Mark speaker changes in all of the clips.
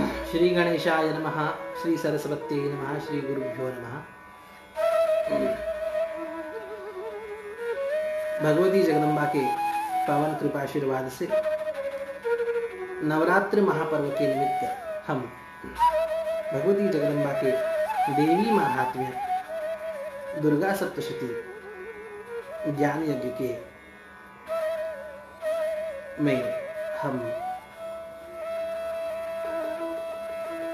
Speaker 1: श्री गणेशाय नमः, श्री सरस्वती नमः, श्री गुरुभ्यो नमः। भगवती जगदम्बा के पावन कृपाशीर्वाद से नवरात्रि महापर्व के निमित्त हम भगवती जगदम्बा के देवी महात्म्य दुर्गा सप्तशती ज्ञान यज्ञ के में हम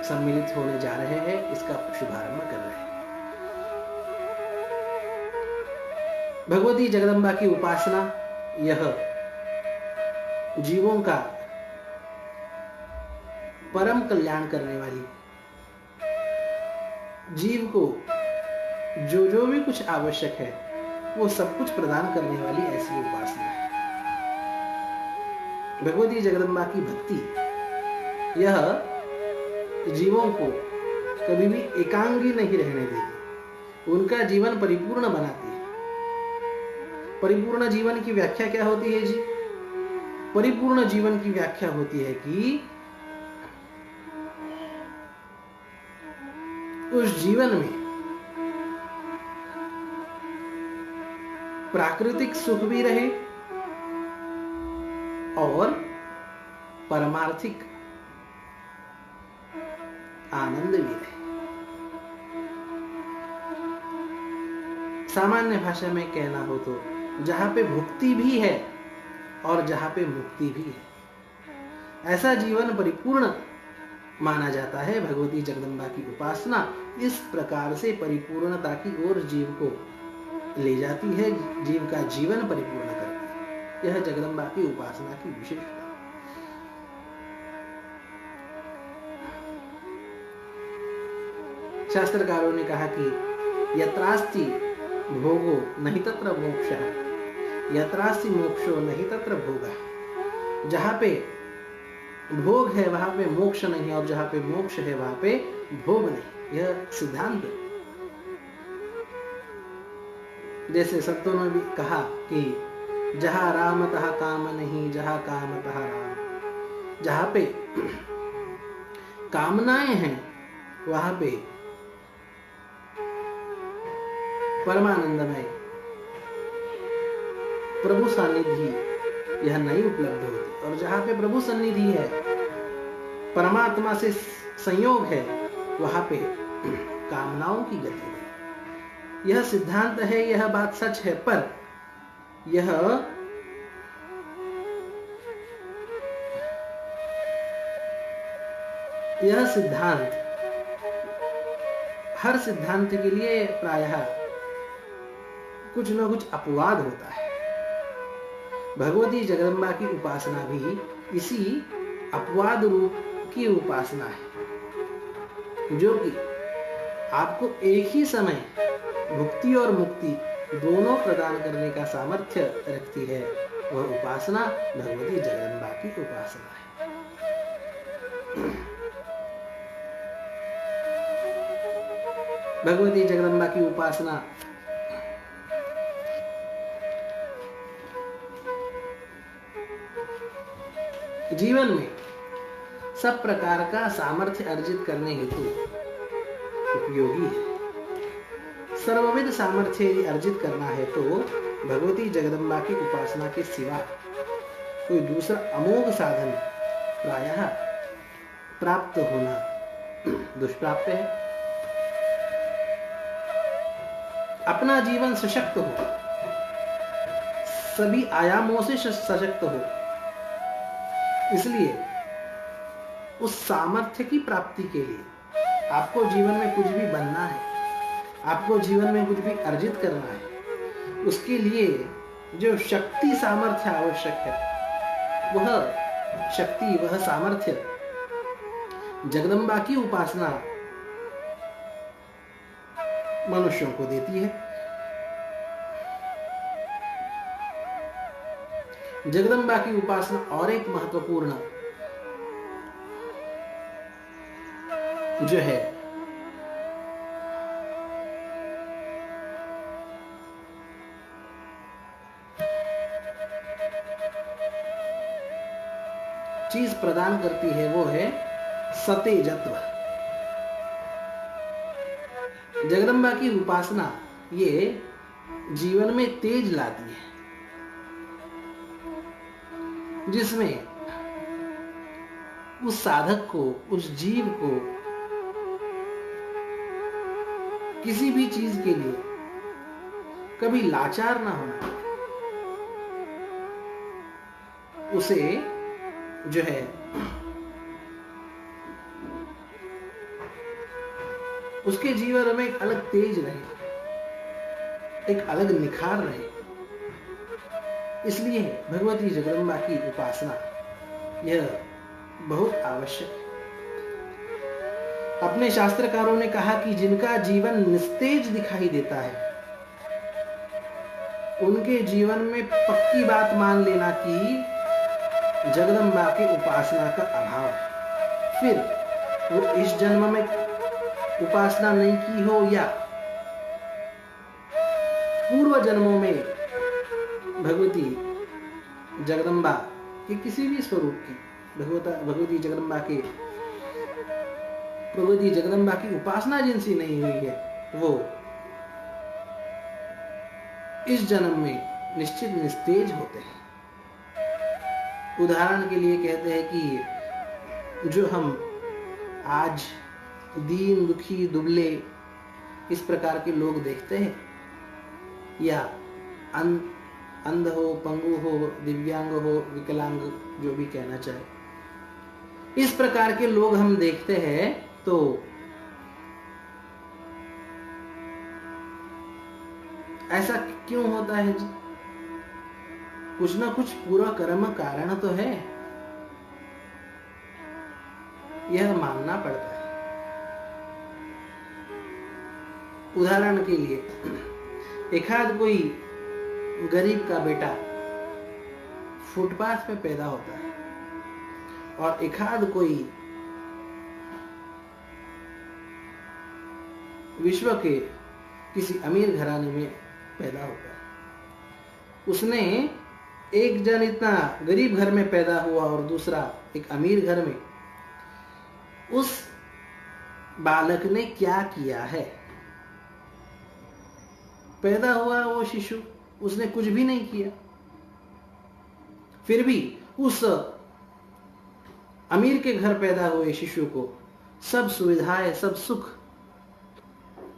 Speaker 1: सम्मिलित होने जा रहे हैं, इसका शुभारंभ कर रहे हैं। भगवती जगदम्बा की उपासना यह जीवों का परम कल्याण करने वाली, जीव को जो भी कुछ आवश्यक है वो सब कुछ प्रदान करने वाली ऐसी उपासना है। भगवती जगदम्बा की भक्ति यह जीवों को कभी भी एकांगी नहीं रहने देती, उनका जीवन परिपूर्ण बनाती है। परिपूर्ण जीवन की व्याख्या क्या होती है जी? परिपूर्ण जीवन की व्याख्या होती है कि उस जीवन में प्राकृतिक सुख भी रहे और परमार्थिक आनंद भी रहे। सामान्य भाषा में कहना हो तो जहां पे भुक्ति भी है और जहां पे मुक्ति भी है, ऐसा जीवन परिपूर्ण माना जाता है। भगवती जगदम्बा की उपासना इस प्रकार से परिपूर्णता की ओर जीव को ले जाती है, जीव का जीवन परिपूर्ण करती है। यह जगदम्बा की उपासना की विशेषता। शास्त्रकारों ने कहा कि यत्रास्ति भोगो नहीं तत्र मोक्षः, यत्रास्ति मोक्षो नहीं तत्र भोगः। जहां पे भोग है वहां पे मोक्ष नहीं, और जहां पे मोक्ष है वहां पे भोग नहीं। यह सिद्धांत, जैसे संतों ने भी कहा कि जहां राम तहाँ काम नहीं, जहां काम तहाँ राम। जहां पे कामनाएं हैं वहां पे परमानंदमय प्रभु सानिधि यह नहीं उपलब्ध होती, और जहां पे प्रभु सन्निधि है, परमात्मा से संयोग है, वहां पे कामनाओं की गति नहीं। यह सिद्धांत है, यह बात सच है, पर यह सिद्धांत हर सिद्धांत के लिए प्रायः कुछ न कुछ अपवाद होता है। भगवती जगदम्बा की उपासना भी इसी अपवाद रूप की उपासना है, जो कि आपको एक ही समय भुक्ति और मुक्ति दोनों प्रदान करने का सामर्थ्य रखती है। वह उपासना भगवती जगदम्बा की उपासना है। भगवती जगदम्बा की उपासना जीवन में सब प्रकार का सामर्थ्य अर्जित करने हेतु उपयोगी है। सर्वविध सामर्थ्य यदि अर्जित करना है तो भगवती जगदम्बा की उपासना के सिवा कोई दूसरा अमोघ साधन प्रायः प्राप्त होना दुष्प्राप्य है। अपना जीवन सशक्त हो, सभी आयामों से सशक्त हो, इसलिए उस सामर्थ्य की प्राप्ति के लिए आपको जीवन में कुछ भी बनना है, आपको जीवन में कुछ भी अर्जित करना है, उसके लिए जो शक्ति सामर्थ्य आवश्यक है, वह शक्ति, वह सामर्थ्य जगदम्बा की उपासना मनुष्यों को देती है। जगदम्बा की उपासना और एक महत्वपूर्ण जो है चीज प्रदान करती है, वो है सतेजत्व। जगदम्बा की उपासना ये जीवन में तेज लाती है, जिसमें उस साधक को, उस जीव को किसी भी चीज के लिए कभी लाचार ना होना पड़े। उसे जो है उसके जीवन में एक अलग तेज रहे, एक अलग निखार रहे। इसलिए भगवती जगदम्बा की उपासना यह बहुत आवश्यक है। अपने शास्त्रकारों ने कहा कि जिनका जीवन निस्तेज दिखाई देता है, उनके जीवन में पक्की बात मान लेना कि जगदम्बा के उपासना का अभाव है। फिर वो इस जन्म में उपासना नहीं की हो या पूर्व जन्मों में भगवती जगदम्बा के किसी भी स्वरूप की भगवती जगदम्बा की उपासना जिनसी नहीं हुई है, वो इस जन्म में निश्चित निस्तेज होते हैं। उदाहरण के लिए कहते हैं कि जो हम आज दीन दुखी दुबले इस प्रकार के लोग देखते हैं, या अंध हो, पंगु हो, दिव्यांग हो, विकलांग, जो भी कहना चाहे, इस प्रकार के लोग हम देखते हैं, तो ऐसा क्यों होता है जी? कुछ ना कुछ पूरा कर्म कारण तो है, यह मानना पड़ता है। उदाहरण के लिए, एकाध कोई गरीब का बेटा फुटपाथ पे पैदा होता है और एकाध कोई विश्व के किसी अमीर घराने में पैदा होता है। उसने एक जन इतना गरीब घर में पैदा हुआ और दूसरा एक अमीर घर में। उस बालक ने क्या किया है? पैदा हुआ वो शिशु, उसने कुछ भी नहीं किया, फिर भी उस अमीर के घर पैदा हुए शिशु को सब सुविधाएं, सब सुख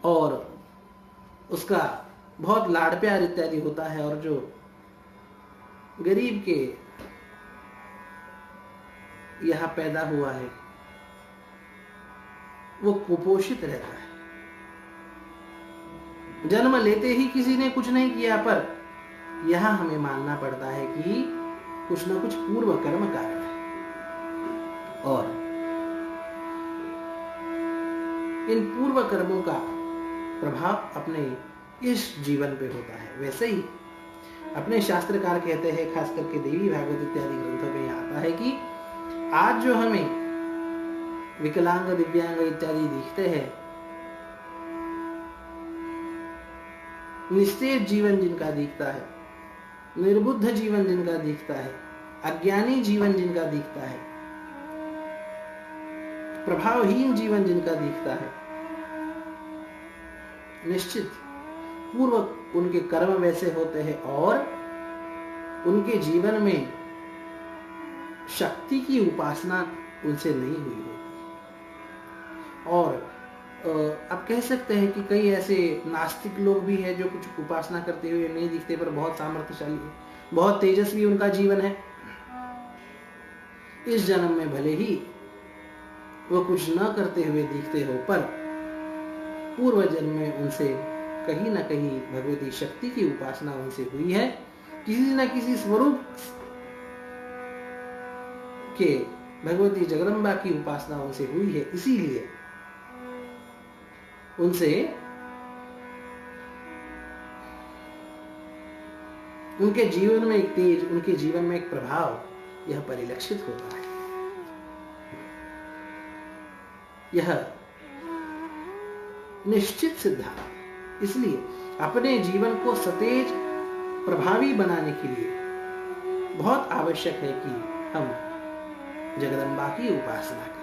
Speaker 1: और उसका बहुत लाड़ प्यार इत्यादि होता है, और जो गरीब के यहां पैदा हुआ है वो कुपोषित रहता है। जन्म लेते ही किसी ने कुछ नहीं किया, पर यहां हमें मानना पड़ता है कि कुछ ना कुछ पूर्व कर्म कारण है, और इन पूर्व कर्मों का प्रभाव अपने इस जीवन पे होता है। वैसे ही अपने शास्त्रकार कहते हैं, खास करके देवी भागवत इत्यादि ग्रंथों में आता है कि आज जो हमें विकलांग, दिव्यांग इत्यादि दिखते हैं, निस्तेज जीवन जिनका दिखता है, निर्बुद्ध जीवन जिनका दिखता है, अज्ञानी जीवन जिनका दिखता है, प्रभावहीन जीवन जिनका दिखता है, निश्चित पूर्व उनके कर्म वैसे होते हैं और उनके जीवन में शक्ति की उपासना उनसे नहीं हुई होती। और आप कह सकते हैं कि कई ऐसे नास्तिक लोग भी हैं जो कुछ उपासना करते हुए नहीं दिखते, पर बहुत सामर्थ्यशाली है, बहुत तेजस्वी उनका जीवन है। इस जन्म में भले ही वो कुछ न करते हुए दिखते हो, पर पूर्व जन्म में उनसे कहीं ना कहीं भगवती शक्ति की उपासना उनसे हुई है, किसी न किसी स्वरूप के भगवती जगदम्बा की उपासना उनसे हुई है। इसीलिए उनसे उनके जीवन में एक तेज, उनके जीवन में एक प्रभाव यह परिलक्षित होता है। यह निश्चित सिद्धांत। इसलिए अपने जीवन को सतेज, प्रभावी बनाने के लिए बहुत आवश्यक है कि हम जगदम्बा की उपासना करें।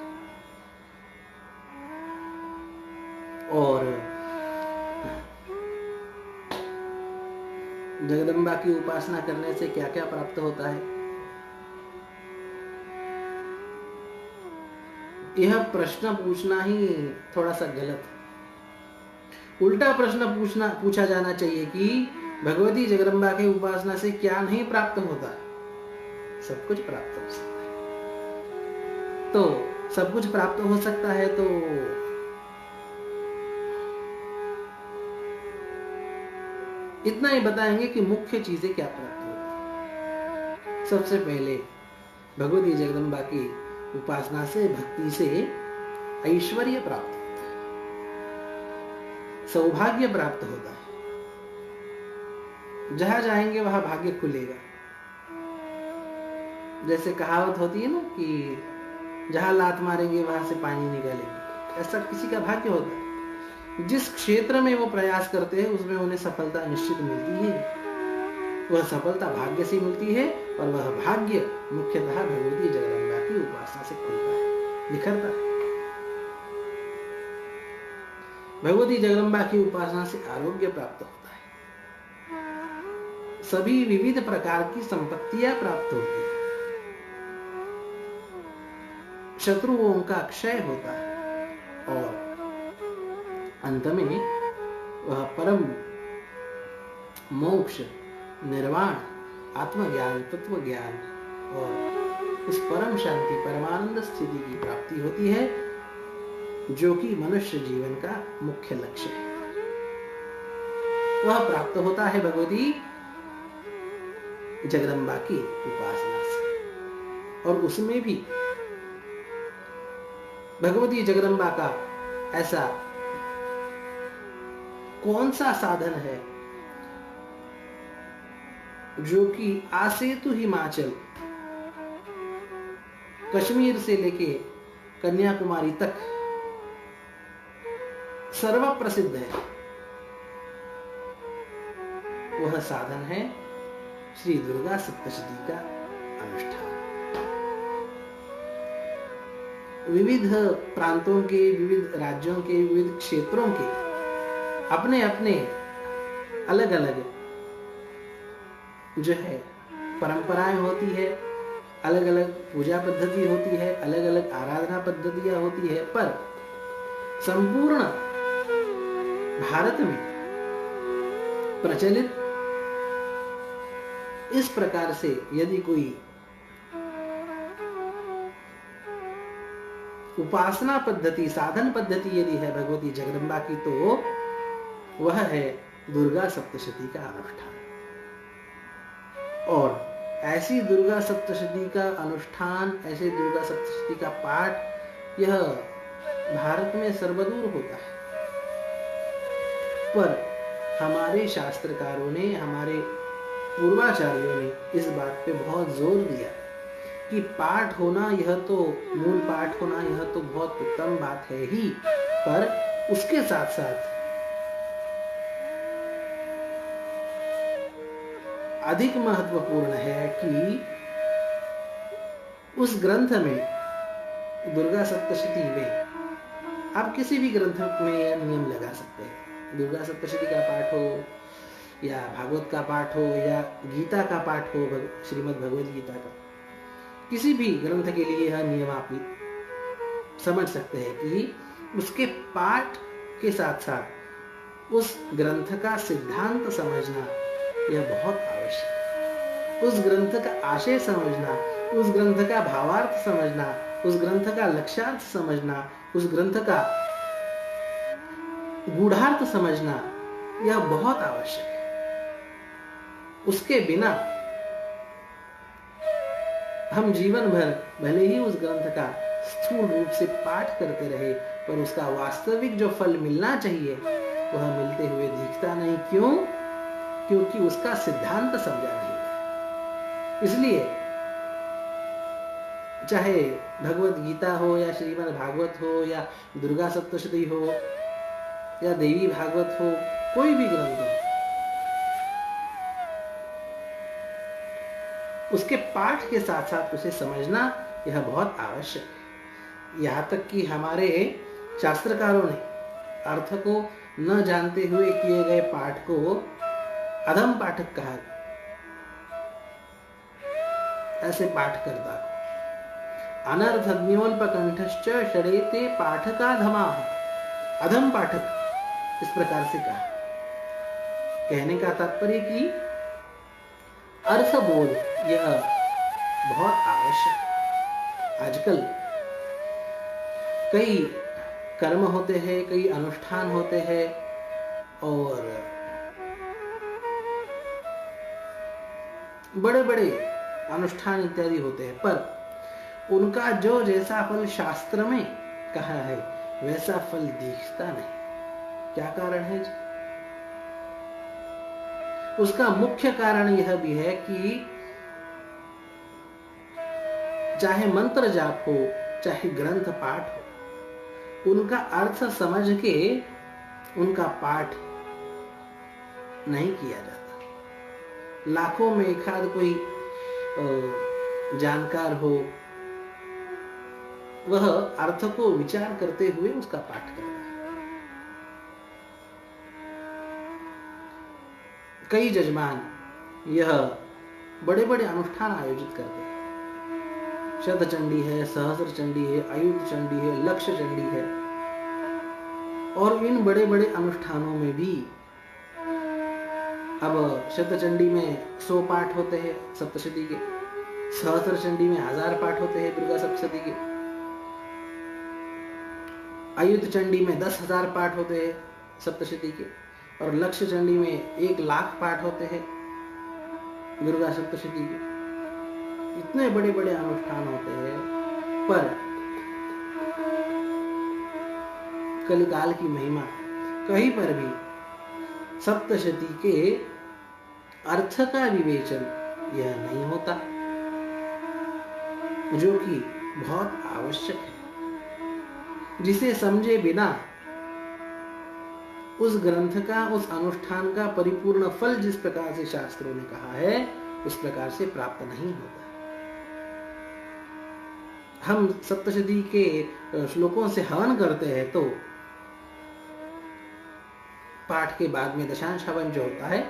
Speaker 1: जगदम्बा की उपासना करने से क्या क्या प्राप्त होता है? यह प्रश्न पूछना ही थोड़ा सा गलत है। उल्टा प्रश्न पूछा जाना चाहिए कि भगवती जगदम्बा की उपासना से क्या नहीं प्राप्त होता? सब कुछ प्राप्त हो सकता है। तो सब कुछ प्राप्त हो सकता है तो इतना ही बताएंगे कि मुख्य चीजें क्या प्राप्त होती है। सबसे पहले भगवती जगदम्बा की उपासना से, भक्ति से ऐश्वर्य प्राप्त होता है, सौभाग्य प्राप्त होता है। जहां जाएंगे वहां भाग्य खुलेगा। जैसे कहावत होती है ना कि जहां लात मारेंगे वहां से पानी निकालेंगे, ऐसा किसी का भाग्य होता है। जिस क्षेत्र में वो प्रयास करते हैं उसमें उन्हें सफलता निश्चित मिलती है। वह सफलता भाग्य से मिलती है और वह भाग्य मुख्यतः भगवती जगदम्बा की उपासना से खुलता है, निखरता है। भगवती जगदम्बा की उपासना से आरोग्य प्राप्त होता है, सभी विविध प्रकार की संपत्तियां प्राप्त होती है, शत्रुओं का क्षय होता है और अंत में वह परम मोक्ष, निर्वाण, आत्मज्ञान, तत्व ज्ञान और उस परम शांति, परमानंद स्थिति की प्राप्ति होती है, जो कि मनुष्य जीवन का मुख्य लक्ष्य है। वह प्राप्त होता है भगवती जगदम्बा की उपासना से। और उसमें भी भगवती जगदम्बा का ऐसा कौन सा साधन है जो कि आसेतु हिमाचल, कश्मीर से लेके कन्याकुमारी तक सर्व प्रसिद्ध है? वह साधन है श्री दुर्गा सप्तशती का अनुष्ठान। विविध प्रांतों के, विविध राज्यों के, विविध क्षेत्रों के अपने अपने अलग अलग जो है परंपराएं होती है, अलग अलग पूजा पद्धति होती है, अलग अलग आराधना पद्धतियां होती है, पर संपूर्ण भारत में प्रचलित इस प्रकार से यदि कोई उपासना पद्धति, साधन पद्धति यदि है भगवती जगदम्बा की, तो वह है दुर्गा सप्तशती का अनुष्ठान। और ऐसी दुर्गा सप्तशती का अनुष्ठान, ऐसे दुर्गा सप्तशती का पाठ, यह भारत में सर्वदूर होता है। पर हमारे शास्त्रकारों ने, हमारे पूर्वाचार्यों ने इस बात पे बहुत जोर दिया कि पाठ होना, यह तो मूल पाठ होना, यह तो बहुत उत्तम बात है ही, पर उसके साथ साथ अधिक महत्वपूर्ण है कि उस ग्रंथ में, दुर्गा सप्तशती में, आप किसी भी ग्रंथ में यह नियम लगा सकते हैं। दुर्गा सप्तशती का पाठ हो या भागवत का पाठ हो या गीता का पाठ हो, श्रीमद् भगवद गीता का, किसी भी ग्रंथ के लिए यह नियम आप समझ सकते हैं कि उसके पाठ के साथ साथ उस ग्रंथ का सिद्धांत समझना यह बहुत आवश्यक है। उस ग्रंथ का आशय समझना, उस ग्रंथ का भावार्थ समझना, उस ग्रंथ का लक्ष्यार्थ समझना, उस ग्रंथ का गूढ़ार्थ समझना, यह बहुत आवश्यक है। उसके बिना हम जीवन भर भले ही उस ग्रंथ का स्थूल रूप से पाठ करते रहे, पर उसका वास्तविक जो फल मिलना चाहिए वह मिलते हुए दिखता नहीं। क्यों? क्योंकि उसका सिद्धांत समझा नहीं है। इसलिए चाहे भगवत गीता हो या श्रीमद् भागवत हो या दुर्गा सप्तशती हो या देवी भागवत हो, कोई भी ग्रंथ हो, उसके पाठ के साथ साथ उसे समझना यह बहुत आवश्यक है। यहां तक कि हमारे शास्त्रकारों ने अर्थ को न जानते हुए किए गए पाठ को अधम पाठक कहा, ऐसे पाठकर्ता को। अनर्थज्ञोल्प कंठश्च षडेते पाठकाधमाः, अधम पाठक, इस प्रकार से कहा। कहने का तात्पर्य कि अर्थबोध यह बहुत आवश्यक है। आजकल कई कर्म होते हैं, कई अनुष्ठान होते हैं और बड़े बड़े अनुष्ठान इत्यादि होते हैं, पर उनका जो जैसा फल शास्त्र में कहा है वैसा फल दिखता नहीं। क्या कारण है जी? उसका मुख्य कारण यह भी है कि चाहे मंत्र जाप हो, चाहे ग्रंथ पाठ हो, उनका अर्थ समझ के उनका पाठ नहीं किया जाता। लाखों में एक आध कोई जानकार हो, वह अर्थ को विचार करते हुए उसका पाठ करता है। कई जजमान यह बड़े बड़े अनुष्ठान आयोजित करते हैं। शतचंडी है, सहस्र चंडी है, आयुध चंडी है, लक्ष्य चंडी है, और इन बड़े बड़े अनुष्ठानों में भी अब शतचंडी में 100 पाठ होते हैं सप्तशती के, सहस्र चंडी में 1000 पाठ होते हैं दुर्गा सप्तशती के, आयुध चंडी में 10,000 पाठ होते हैं सप्तशती के, और लक्ष्य चंडी में 1,00,000 पाठ होते हैं दुर्गा सप्तशती के। इतने बड़े बड़े अनुष्ठान होते हैं, पर कलिकाल की महिमा कहीं पर भी सप्तशती के अर्थ का विवेचन यह नहीं होता, जो कि बहुत आवश्यक है। जिसे समझे बिना उस ग्रंथ का, उस अनुष्ठान का परिपूर्ण फल जिस प्रकार से शास्त्रों ने कहा है उस प्रकार से प्राप्त नहीं होता। हम सप्तशती के श्लोकों से हवन करते हैं तो पाठ के बाद में दशांश हवन जो होता है,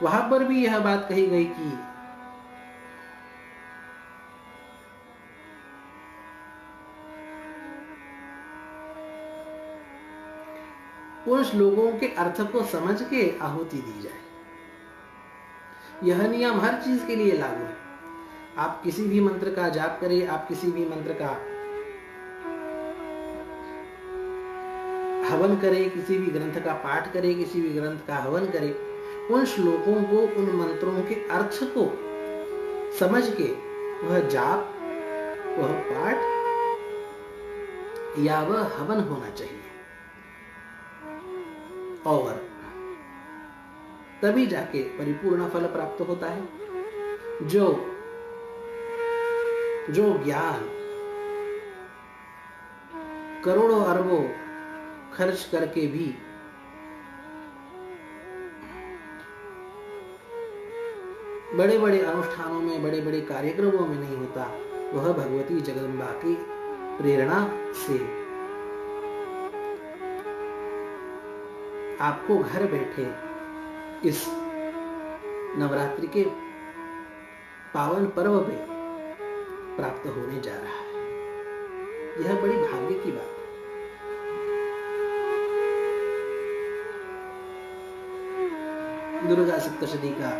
Speaker 1: वहां पर भी यह बात कही गई कि उन श्लोकों के अर्थ को समझ के आहुति दी जाए। यह नियम हर चीज के लिए लागू है। आप किसी भी मंत्र का जाप करें, आप किसी भी मंत्र का हवन करें, किसी भी ग्रंथ का पाठ करें, किसी भी ग्रंथ का हवन करें, उन श्लोकों को, उन मंत्रों के अर्थ को समझ के वह जाप, वह पाठ या वह हवन होना चाहिए, और तभी जाके परिपूर्ण फल प्राप्त होता है। जो ज्ञान करोड़ों अरबों खर्च करके भी बड़े बड़े अनुष्ठानों में, बड़े बड़े कार्यक्रमों में नहीं होता, वह भगवती जगदम्बा की प्रेरणा से आपको घर बैठे इस नवरात्रि के पावन पर्व में प्राप्त होने जा रहा है। यह बड़ी भाग्य की बात है। दुर्गा सप्तशती का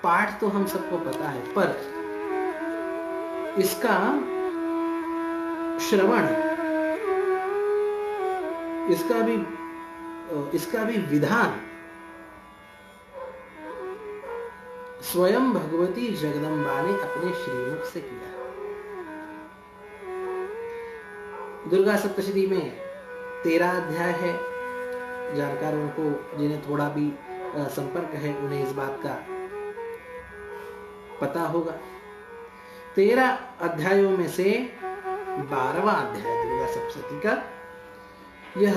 Speaker 1: पाठ तो हम सबको पता है, पर इसका श्रवण, इसका भी विधान स्वयं भगवती जगदम्बा ने अपने श्रीमुख से किया। दुर्गा सप्तशती में 13 अध्याय है। जानकारों को, जिन्हें थोड़ा भी संपर्क है, उन्हें इस बात का पता होगा। 13 अध्यायों में से 12वां अध्याय दुर्गा सप्तशती का, यह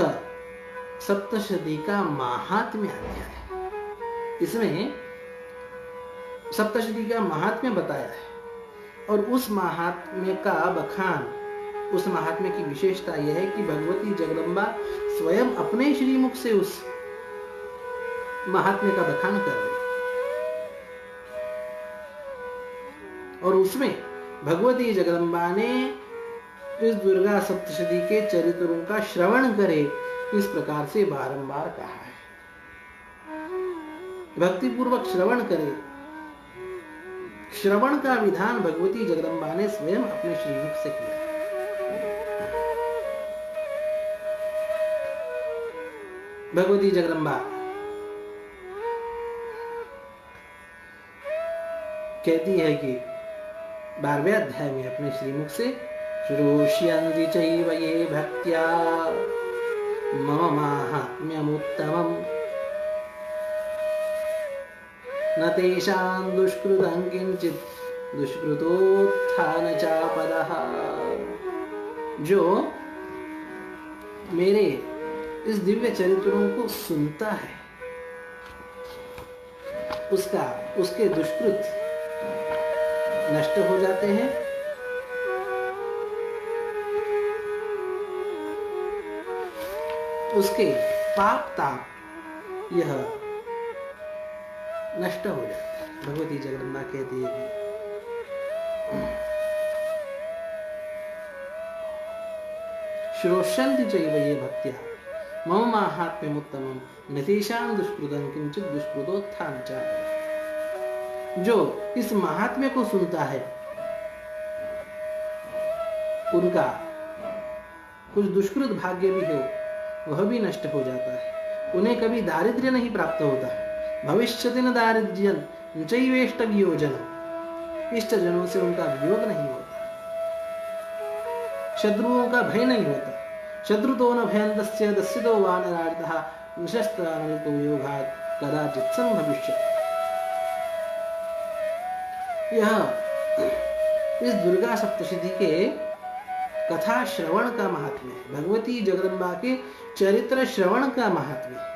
Speaker 1: सप्तशती का महात्म्य अध्याय है। इसमें सप्तशती का महात्म्य बताया है, और उस महात्म्य का बखान, उस महात्म्य की विशेषता यह है कि भगवती जगदम्बा स्वयं अपने श्रीमुख से उस महात्म्य का बखान कर रहे और उसमें भगवती जगदम्बा ने इस दुर्गा सप्तशती के चरित्रों का श्रवण करे, इस प्रकार से बारंबार कहा है। भक्ति पूर्वक श्रवण करे। श्रवण का विधान भगवती जगदम्बा ने स्वयं अपने श्रीमुख से किया। भगवती जगदम्बा कहती है कि 12वें अध्याय में अपने श्रीमुख से, श्रोष्यन्ति चैव ये भक्त्या मम माहात्म्यमुत्तमम् न तेषां दुष्कृतं किंचित् दुष्कृतोत्थान चापदः। जो मेरे इस दिव्य चरित्रों को सुनता है, उसके दुष्कृत नष्ट हो जाते हैं, उसके पाप ताप यह नष्ट हो जाता है। भगवती जगदम्बा कहती है श्रोष्यन्ति चैव ये भक्त्या मम माहात्म्यमुत्तमम् न तेषां दुष्कृतं किंचित् दुष्कृतोत्थान चापदः। जो इस महात्म्य को सुनता है, उनका कुछ दुष्कृत भाग्य भी हो वह भी नष्ट हो जाता है। उन्हें कभी दारिद्र्य नहीं प्राप्त होता। भविष्यति न दारिद्र्यं न चैवेष्ट वियोजनम्। इष्ट जनों से उनका वियोग नहीं होता, शत्रुओं का भय नहीं होता। शत्रुतो न भयन्तस्य दस्यतो वानरार्धः निशस्त्रानल्पो योगात् कदाचित् संभविष्यति। यह इस दुर्गा सप्तशती के कथा श्रवण का महात्म्य है। भगवती जगदम्बा के चरित्र श्रवण का महात्म्य है।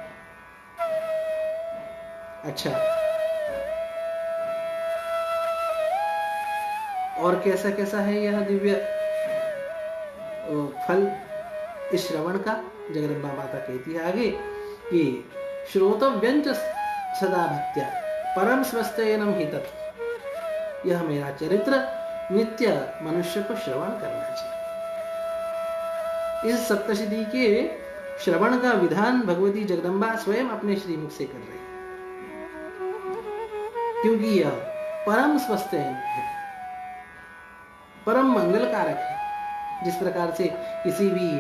Speaker 1: अच्छा, और कैसा कैसा है यह दिव्य फल इस श्रवण का? जगदम्बा माता कहती है आगे कि श्रोतव्यंच सदा भक्त्या परम स्वस्थेनम हि तत्। यह मेरा चरित्र नित्य मनुष्य को श्रवण करना चाहिए। इस सप्तशती के श्रवण का विधान भगवती जगदम्बा स्वयं अपने श्रीमुख से कर रही है, क्योंकि यह परम स्वस्थ है, परम मंगलकारक है। जिस प्रकार से किसी भी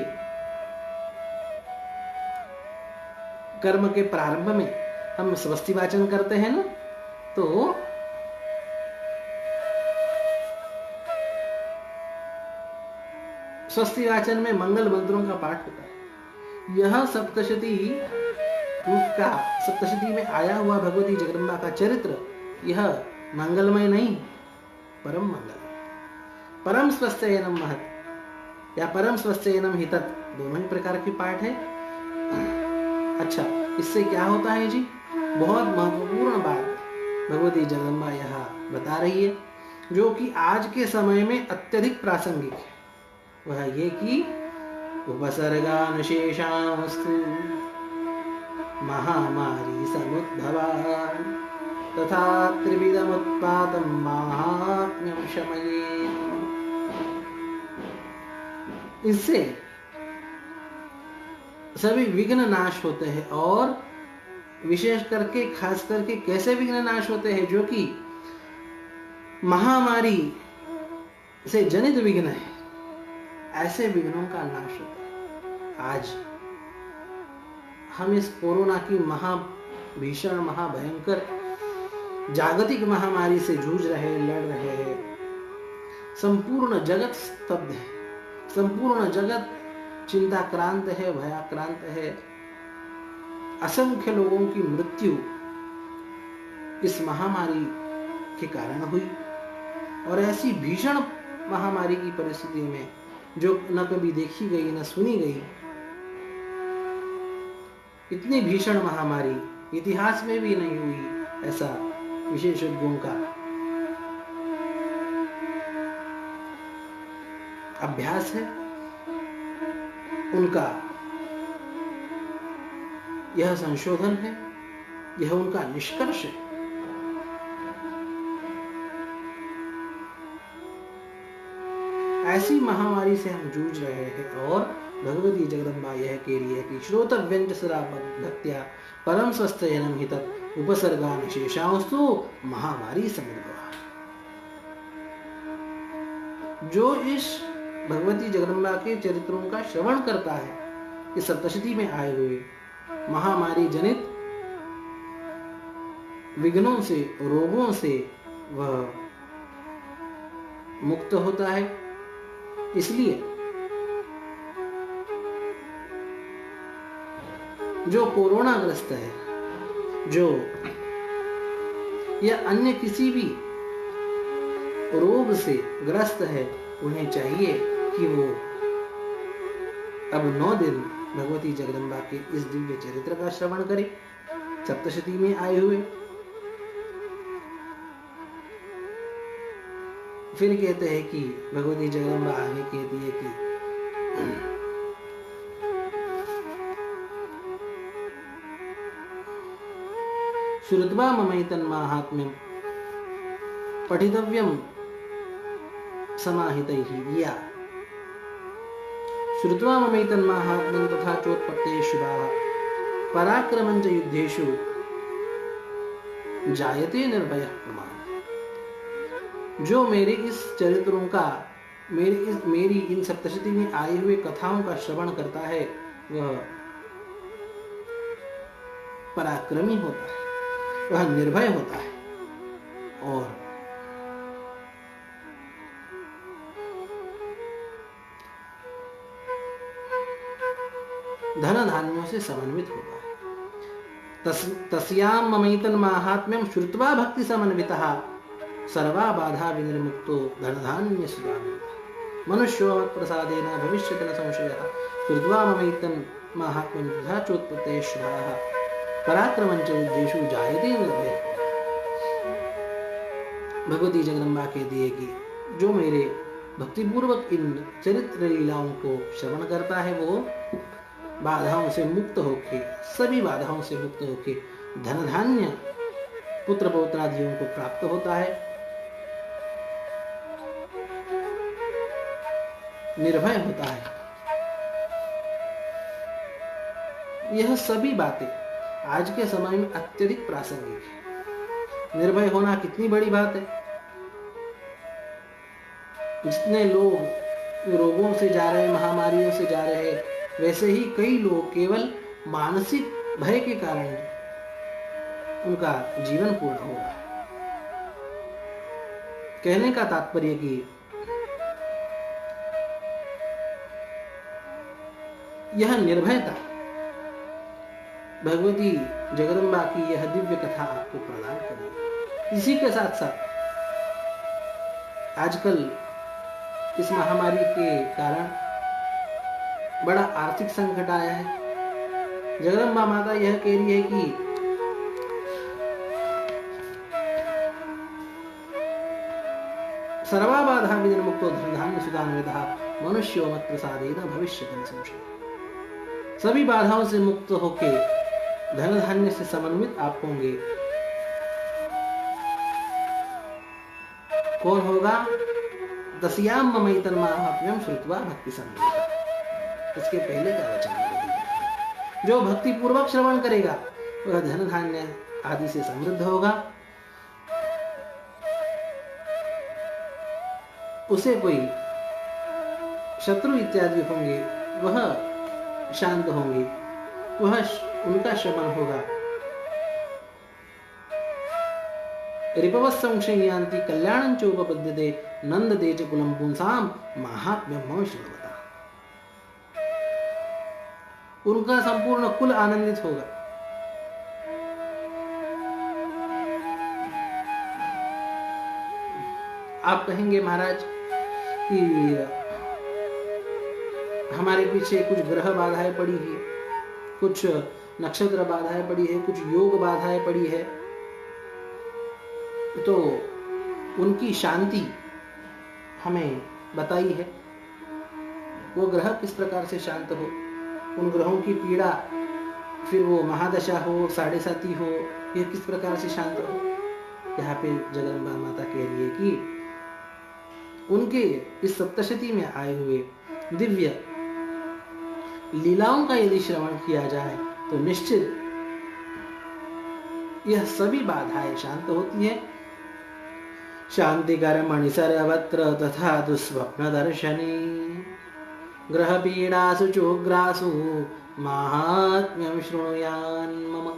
Speaker 1: कर्म के प्रारंभ में हम स्वस्ति वाचन करते हैं ना, तो स्वस्ति वाचन में मंगल मंत्रों का पाठ होता है। यह सप्तशती में आया हुआ भगवती जगदम्बा का चरित्र यह मंगलमय नहीं, परम मंगल, परम स्वस्थेनम महत् या परम स्वस्थेनम हि तत्, दोनों ही प्रकार के पाठ है। अच्छा, इससे क्या होता है जी? बहुत महत्वपूर्ण बात भगवती जगदम्बा यहाँ बता रही है, जो कि आज के समय में अत्यधिक प्रासंगिक है। वह ये कि उपसर्गान शेषामस्तु महामारी समुद्भवा तथा त्रिविधमुत्पातं माहात्म्यं शमये। इससे सभी विघ्न नाश होते हैं, और विशेष करके खास करके कैसे विघ्न नाश होते हैं? जो कि महामारी से जनित विघ्न है, ऐसे विघ्नों का नाश होता है। आज हम इस कोरोना की भीषण महाभयंकर जागतिक महामारी से जूझ रहे, लड़ रहे हैं। संपूर्ण जगत स्तब्ध है, संपूर्ण जगत चिंताक्रांत है, भयाक्रांत है। असंख्य लोगों की मृत्यु इस महामारी के कारण हुई, और ऐसी भीषण महामारी की परिस्थिति में जो न कभी देखी गई न सुनी गई, इतनी भीषण महामारी इतिहास में भी नहीं हुई, ऐसा विशेषज्ञों का अभ्यास है। उनका यह संशोधन है यह उनका निष्कर्ष है। ऐसी महामारी से हम जूझ रहे हैं और भगवती जगदम्बा यह कह रही है कि श्रोतव्यंच सदा भक्त्या परम स्वस्थयनम हितत् उपसर्गान शेषांस्तु महामारी समुद्भवा। जो इस भगवती जगदम्बा के चरित्रों का श्रवण करता है, इस सप्तशती में आए हुए महामारी जनित विघ्नों से, रोगों से वह मुक्त होता है। इसलिए जो कोरोना ग्रस्त है, जो या अन्य किसी भी रोग से ग्रस्त है, उन्हें चाहिए कि वो अब 9 दिन भगवती जगदम्बा के इस दिव्य चरित्र का श्रवण करें, सप्तशती में आए हुए। फिर कहते हैं कि भगवती जगदम्बा आगे कहती है कि श्रुत्वा ममैतन माहात्म्यं पठितव्यं समाहितैः या श्रुत्वा ममैतन माहात्म्यं तथा चोत्पत्तेः शुभाः पराक्रमञ्च युद्धेषु जायते निर्भयः प्रमाण। जो मेरे इस चरित्रों का, मेरी इन सप्तशती में आई हुए कथाओं का श्रवण करता है, वह पराक्रमी होता है, वह निर्भय होता है और धन धान्यों से समन्वित होता है। तस्याम ममैतन माहात्म्यं श्रुत्वा भक्ति समन्वितः सर्वा बाधा विनिर्मुक्तो धनधान्य सुदान्वितः मनुष्यो मत्प्रसादेन भविष्यति न संशयः श्रुत्वा ममैतन माहात्म्यं तथा चोत्पत्तेः शुभाः पराक्रमञ्च युद्धेषु जायते निर्भयः। भगवती जगदम्बा कहती है कि जो मेरे भक्तिपूर्वक इन चरित्र लीलाओं को श्रवण करता है, वो बाधाओं से मुक्त होके, सभी बाधाओं से मुक्त होके धन धान्य पुत्र पौत्रादियों को प्राप्त होता है, निर्भय होता है। यह सभी बातें आज के समय में अत्यधिक प्रासंगिक है। निर्भय होना कितनी बड़ी बात है। जितने लोग रोगों से जा रहे हैं, महामारियों से जा रहे हैं, वैसे ही कई लोग केवल मानसिक भय के कारण उनका जीवन पूर्ण हो रहा है। कहने का तात्पर्य कि यह निर्भयता भगवती जगदम्बा की यह दिव्य कथा आपको प्रदान करेगी। इसी के साथ साथ आजकल इस महामारी के कारण बड़ा आर्थिक संकट आया है। जगदम्बा माता यह कह रही है कि सर्वा बाधा विनिर्मुक्तो धनधान्य सुदान्वितः मनुष्यो मत्प्रसादेन भविष्यति न संशयः। सभी बाधाओं से मुक्त होके धन धान्य से समन्वित आप होंगे। कौन होगा? दस्याम ममैतन माहात्म्यं श्रुत्वा भक्ति समन्वितः। इसके पहले का वचन जो भक्ति पूर्वक श्रवण करेगा वह धन धान्य आदि से समृद्ध होगा, उसे कोई शत्रु इत्यादि होंगे वह शांत होंगे, वह उनका शमन होगा। रिपवः संशयान्ति कल्याणं चोपपद्यते नंदते च कुलं पुंसां माहात्म्यं मम श्रुतवता। उनका संपूर्ण कुल आनंदित होगा। आप कहेंगे महाराज कि हमारे पीछे कुछ ग्रह बाधाएं पड़ी है, कुछ नक्षत्र बाधाएं पड़ी है, कुछ योग बाधाएं पड़ी है, तो उनकी शांति हमें बताई है। वो ग्रह किस प्रकार से शांत हो, उन ग्रहों की पीड़ा, फिर वो महादशा हो, साढ़े साती हो, यह किस प्रकार से शांत हो? यहाँ पे जगदम्बा माता कह रही है कि उनके इस सप्तशती में आए हुए दिव्य लीलाओं का यदि श्रवण किया जाए तो निश्चित यह सभी बाधाएं शांत होती है। शांतिकर्मणि सर्वत्र तथा दुस्वप्न दर्शने ग्रह पीड़ासु चोग्रासु माहात्म्यं शृणुयान् मम।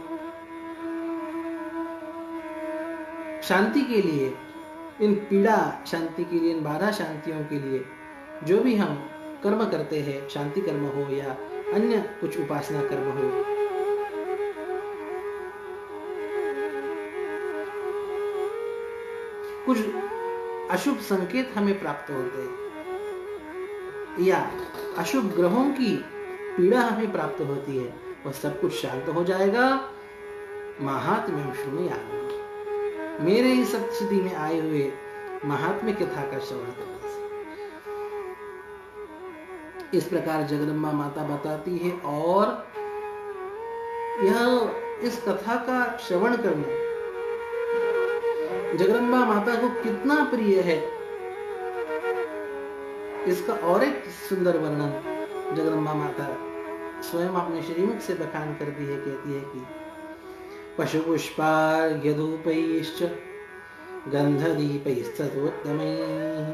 Speaker 1: शांति के लिए, इन पीड़ा शांति के लिए, इन बाधा शांतियों के लिए जो भी हम कर्म करते हैं, शांति कर्म हो या अन्य कुछ उपासना कर्म हो, कुछ अशुभ संकेत हमें प्राप्त होते हैं या अशुभ ग्रहों की पीड़ा हमें प्राप्त होती है, वह सब कुछ शांत हो जाएगा। महात्म्यं शृणुयान्, मेरे इस सप्तशती में आए हुए महात्म्य कथा का श्रवण करने से। इस प्रकार जगदम्बा माता बताती है और यह इस कथा का श्रवण करना जगदम्बा माता को कितना प्रिय है, इसका और एक सुंदर वर्णन जगदम्बा माता स्वयं अपने श्रीमुख से बखान करती है। कहती है कि पशुपुष्पार्घ्यधूपैश्च गन्धदीपैस्ततोत्तमैः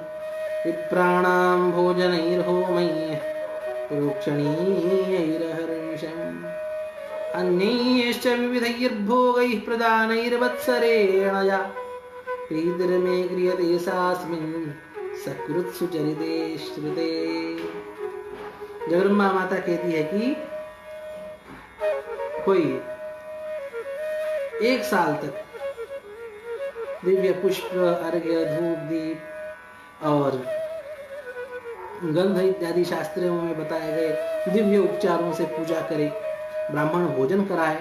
Speaker 1: विप्राणां भोजनैर्होमैः प्रोक्षणीयैरहर्निशम् अन्यैश्च विविधैर्भोगैः प्रदानैर्वत्सरेण या प्रीतिर्मे क्रियते सास्मिन् सकृत्सु चरिते श्रुते। जगदम्बा माता कहती है कि कोई 1 साल तक दिव्य पुष्प, अर्घ्य, धूप, दीप और गंध इत्यादि शास्त्रों में बताए गए दिव्य उपचारों से पूजा करे, ब्राह्मण भोजन कराए,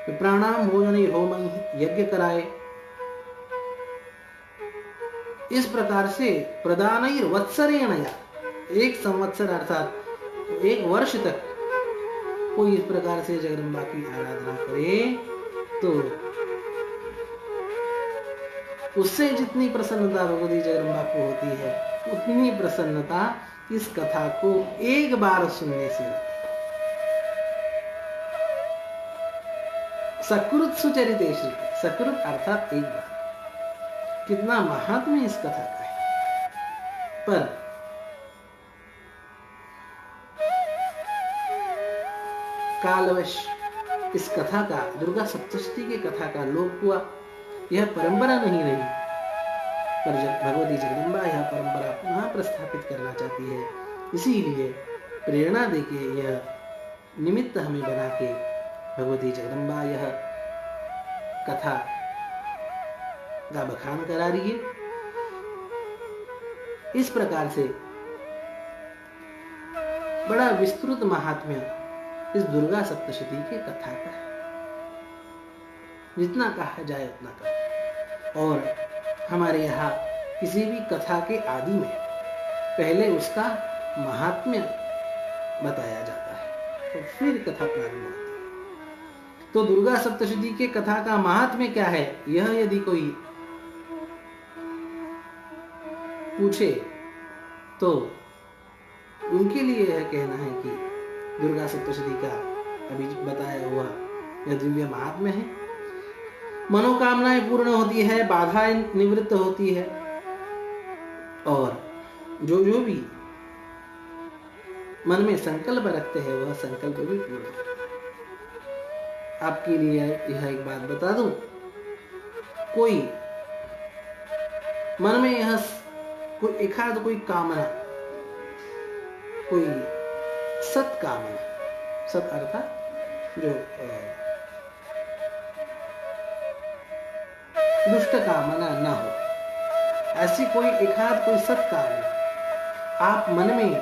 Speaker 1: प्राणाम भोजन होम यज्ञ कराए। इस प्रकार से प्रदानैर वत्सरेण या 1 संवत्सर अर्थात 1 वर्ष तक कोई इस प्रकार से जगदम्बा की आराधना करे तो उससे जितनी प्रसन्नता भगवती जगदम्बा को होती है, उतनी प्रसन्नता इस कथा को एक बार सुनने से। सकृत सुचरिते श्रुते, सकृत अर्थात एक बार। कितना महात्म्य इस कथा का है। पर कालवश इस कथा का, दुर्गा सप्तशती की कथा का लोप हुआ, यह परंपरा नहीं रही। पर भगवती जगदम्बा यह परंपरा पुनः प्रस्थापित करना चाहती है, इसीलिए प्रेरणा देके यह निमित्त हमें बना के भगवती जगदम्बा यह कथा का बखान करा रही है। इस प्रकार से बड़ा विस्तृत महात्म्य इस दुर्गा सप्तशती की कथा का है। जितना कहा जाए उतना कम। और हमारे यहाँ किसी भी कथा के आदि में पहले उसका महात्म्य बताया जाता है, तो फिर कथा प्रारंभ होती है। तो दुर्गा सप्तशती के कथा का महात्म्य क्या है, यह यदि कोई पूछे तो उनके लिए यह कहना है कि दुर्गा सप्तशती का अभी बताया हुआ यह दिव्य महात्म्य है। मनोकामनाएं पूर्ण होती है, बाधाएं निवृत्त होती है और जो भी मन में संकल्प रखते हैं वह संकल्प भी पूर्ण होता है। आपके लिए यह एक बात बता दूं, कोई मन में यह कोई एकाध कोई कामना, कोई सत कामना, सत अर्थात जो दुष्ट कामना न हो, ऐसी कोई एकाध कोई सत कामना आप मन में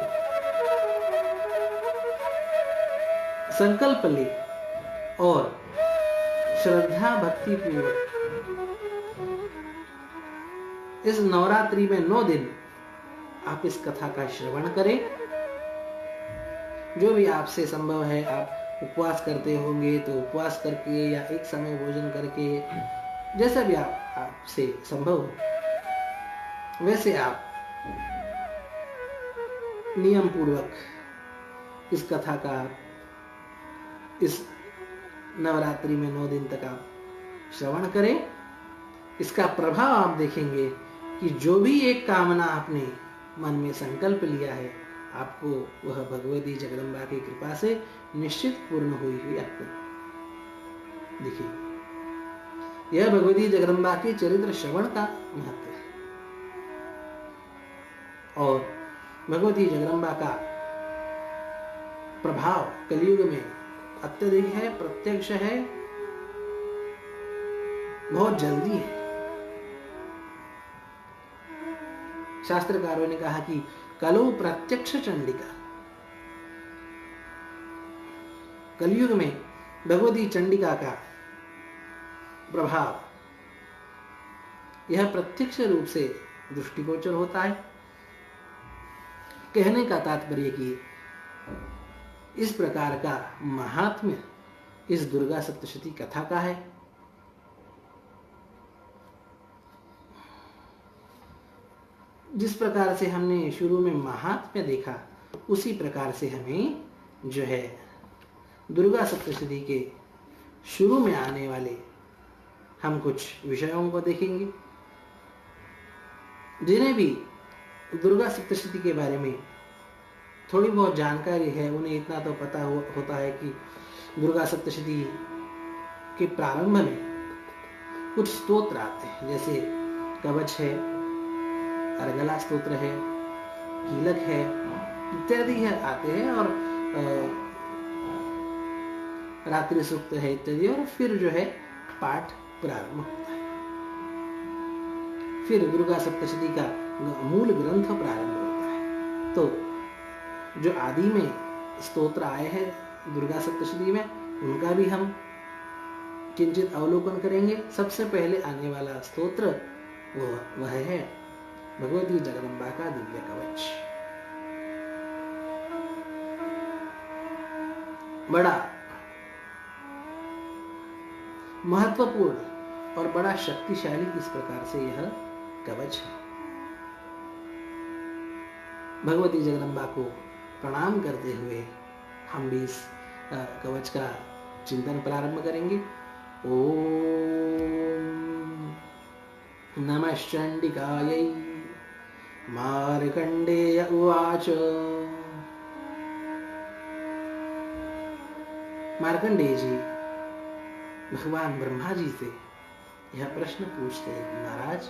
Speaker 1: संकल्प ले और श्रद्धा भक्ति पूर्वक इस नवरात्रि में 9 दिन आप इस कथा का श्रवण करें। जो भी आपसे संभव है आप उपवास करते होंगे तो उपवास करके या एक समय भोजन करके, जैसा भी आपसे संभव हो वैसे आप नियम पूर्वक इस कथा का इस नवरात्रि में 9 दिन तक आप श्रवण करें। इसका प्रभाव आप देखेंगे कि जो भी एक कामना आपने मन में संकल्प लिया है, आपको वह भगवती जगदम्बा की कृपा से निश्चित पूर्ण हुई हुई आपको दिखेगी। यह भगवती जगदम्बा के चरित्र श्रवण का महत्व है। और भगवती जगदम्बा का प्रभाव कलयुग में अत्यधिक है, प्रत्यक्ष है, बहुत जल्दी है। शास्त्रकारों ने कहा कि कलो प्रत्यक्ष चंडिका, कलयुग में भगवती चंडिका का प्रभाव यह प्रत्यक्ष रूप से दृष्टिगोचर होता है। कहने का तात्पर्य कि इस प्रकार का महात्म्य इस दुर्गा सप्तशती कथा का है। जिस प्रकार से हमने शुरू में महात्म्य देखा, उसी प्रकार से हमें जो है दुर्गा सप्तशती के शुरू में आने वाले हम कुछ विषयों को देखेंगे, जिन्हें भी दुर्गा सप्तशती के बारे में थोड़ी बहुत जानकारी है, उन्हें इतना तो पता होता है कि दुर्गा सप्तशती के प्रारंभ में कुछ स्तोत्र आते हैं, जैसे कवच है, अर्गला स्तोत्र है, कीलक है, इत्यादि है आते हैं, और रात्रि सूक्त है इत्यादि, और फिर जो है पाठ प्रारंभ होता है। फिर दुर्गा सप्तशती का मूल ग्रंथ प्रारंभ होता है। तो जो आदि में स्तोत्र आए हैं दुर्गा सप्तशती में, उनका भी हम किंचित अवलोकन करेंगे। सबसे पहले आने वाला स्तोत्र वह है भगवती जगदम्बा का दिव्य कवच। बड़ा महत्वपूर्ण और बड़ा शक्तिशाली इस प्रकार से यह कवच है। भगवती जगदम्बा को प्रणाम करते हुए हम भी इस कवच का चिंतन प्रारंभ करेंगे। ओम नमः चंडिकायै। मार्कंडेय उवाच। मार्कंडेय जी भगवान ब्रह्मा जी से यह प्रश्न पूछते हैं कि महाराज,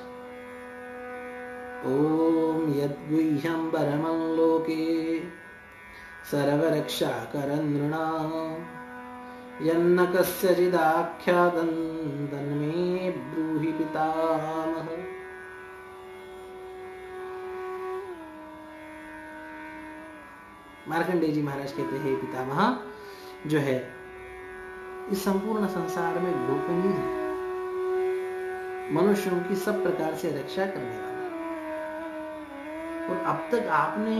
Speaker 1: ओम यद्गुह्यं परमं लोके सर्वरक्षाकरं नृणां यन्न कस्यचिदाख्यातं तन्मे ब्रूहि पितामह। मार्कंडेय जी महाराज कहते हैं, पितामह जो है इस संपूर्ण संसार में गोपनीय है, मनुष्यों की सब प्रकार से रक्षा करने वाला, और अब तक आपने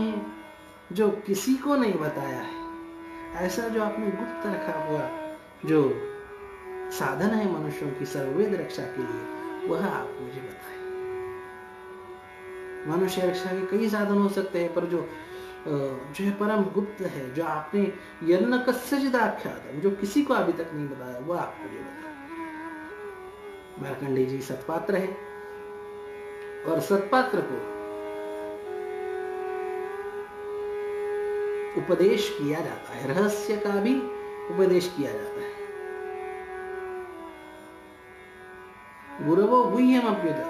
Speaker 1: जो किसी को नहीं बताया है, ऐसा जो आपने गुप्त रखा हुआ जो साधन है मनुष्यों की सर्ववेद रक्षा के लिए, वह आप मुझे बताएं। मनुष्य रक्षा के कई साधन हो सकते हैं, पर जो है परम गुप्त है, जो आपने यन्न कस्यचित् आख्यातम्, जो किसी को अभी तक नहीं बताया, वह आप मुझे बताएं। मार्कंडेय जी सत्पात्र है, और सत्पात्र को उपदेश किया जाता है, रहस्य का भी उपदेश किया जाता है। गुरवो गुह्यमप्युत,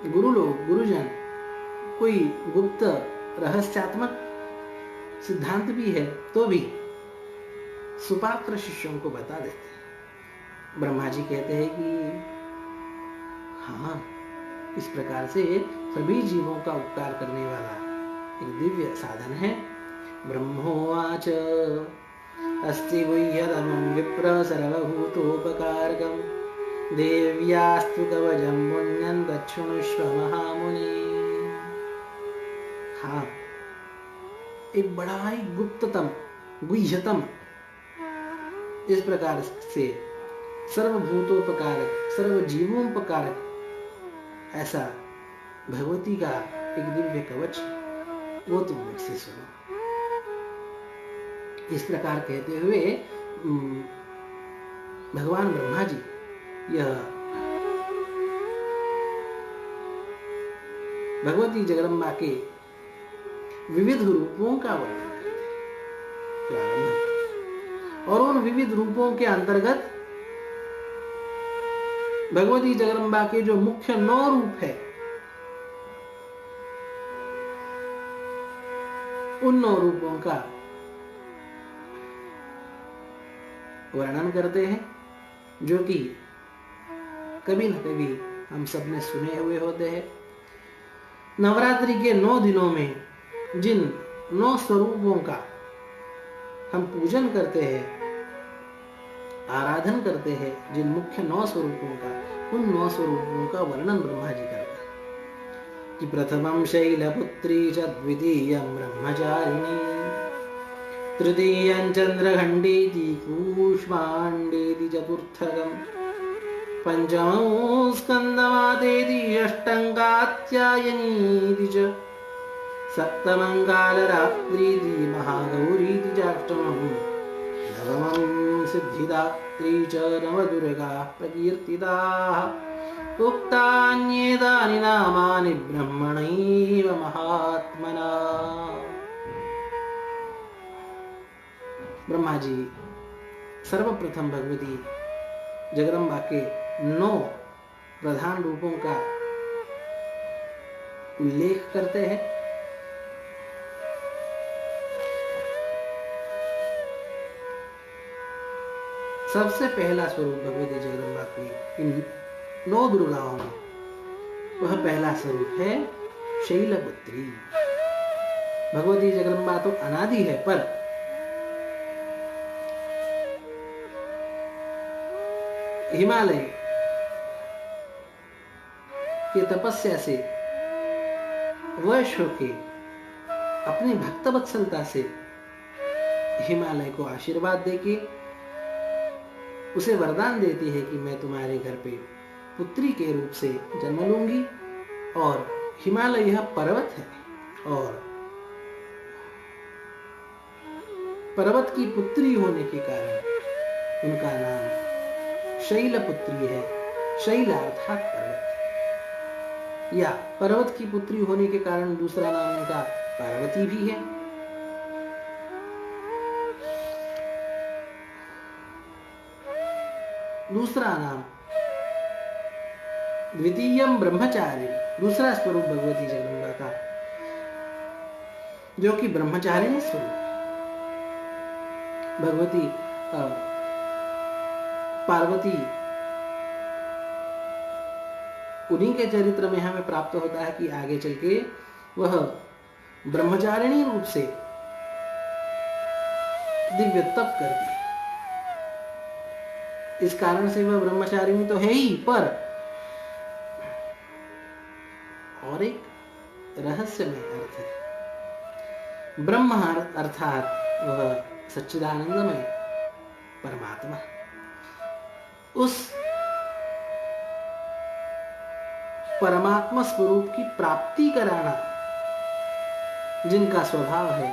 Speaker 1: गुरु लोग, गुरुजन कोई गुप्त रहस्यात्मक सिद्धांत भी है तो भी सुपात्र शिष्यों को बता देते हैं। ब्रह्मा जी कहते हैं कि हाँ, इस प्रकार से सभी जीवों का उपकार करने वाला एक दिव्य साधन है। ब्रह्मोवाच अस्ति गुह्यतमं विप्र सर्वभूतोपकारकम् देव्यास्तु कवचं पुण्यं तच्छृणुष्व महामुने। हाँ, एक बड़ा ही गुप्ततम, गुह्यतम, इस प्रकार से सर्वभूतोपकारक, सर्वजीवोपकारक ऐसा भगवती का एक दिव्य कवच, वो तुम मुझसे सुनो। इस प्रकार कहते हुए भगवान ब्रह्मा जी यह भगवती जगदम्बा के विविध रूपों का वर्णन करते हैं। और उन विविध रूपों के अंतर्गत भगवती जगदम्बा के जो मुख्य 9 रूप है, उन 9 रूपों का वर्णन करते हैं, जो कि कभी न कभी हम सब ने सुने हुए होते हैं। नवरात्रि के 9 दिनों में जिन 9 स्वरूपों का हम पूजन करते हैं, आराधन करते हैं, जिन मुख्य 9 स्वरूपों का, उन 9 स्वरूपों का वर्णन ब्रह्मा जी करते हैं कि प्रथमं शैलपुत्री च द्वितीयं ब्रह्मचारिणी तृतीयं चंद्रखंडेति कूष्मांडेति चतुर्थकं पंचमं स्कंदमातेति षष्ठं कात्यायनीति च सप्तमं कालरात्रीति महागौरीति च अष्टमं नवमं सिद्धिदात्री च नवदुर्गाः प्रकीर्तिताः उक्तान्येतानि नामानि ब्रह्मणैव महात्मना। ब्रह्मा जी सर्वप्रथम भगवती जगदम्बा के 9 प्रधान रूपों का उल्लेख करते हैं। सबसे पहला स्वरूप भगवती जगदम्बा की इन 9 दुर्गाओं में, वह पहला स्वरूप है शैलपुत्री। भगवती जगदम्बा तो अनादि है, पर हिमालय के तपस्या से वश होके अपनी भक्त वत्सलता से हिमालय को आशीर्वाद देके उसे वरदान देती है कि मैं तुम्हारे घर पे पुत्री के रूप से जन्म लूंगी। और हिमालय यह पर्वत है, और पर्वत की पुत्री होने के कारण उनका नाम शैलपुत्री है। शैल अर्थात पर्वत, या पर्वत की पुत्री होने के कारण दूसरा नाम उनका पार्वती भी है। दूसरा नाम द्वितीयम ब्रह्मचारिणी, दूसरा स्वरूप भगवती जगदम्बा का, जो कि ब्रह्मचारिणी स्वरूप। भगवती पार्वती उन्हीं के चरित्र में हमें प्राप्त होता है कि आगे चल के वह ब्रह्मचारिणी रूप से दिव्य तप करती है। इस कारण से वह ब्रह्मचारिणी तो है ही, पर और एक रहस्यमय अर्थ है। ब्रह्म अर्थात वह सच्चिदानंदमय परमात्मा, उस परमात्मा स्वरूप की प्राप्ति कराना जिनका स्वभाव है,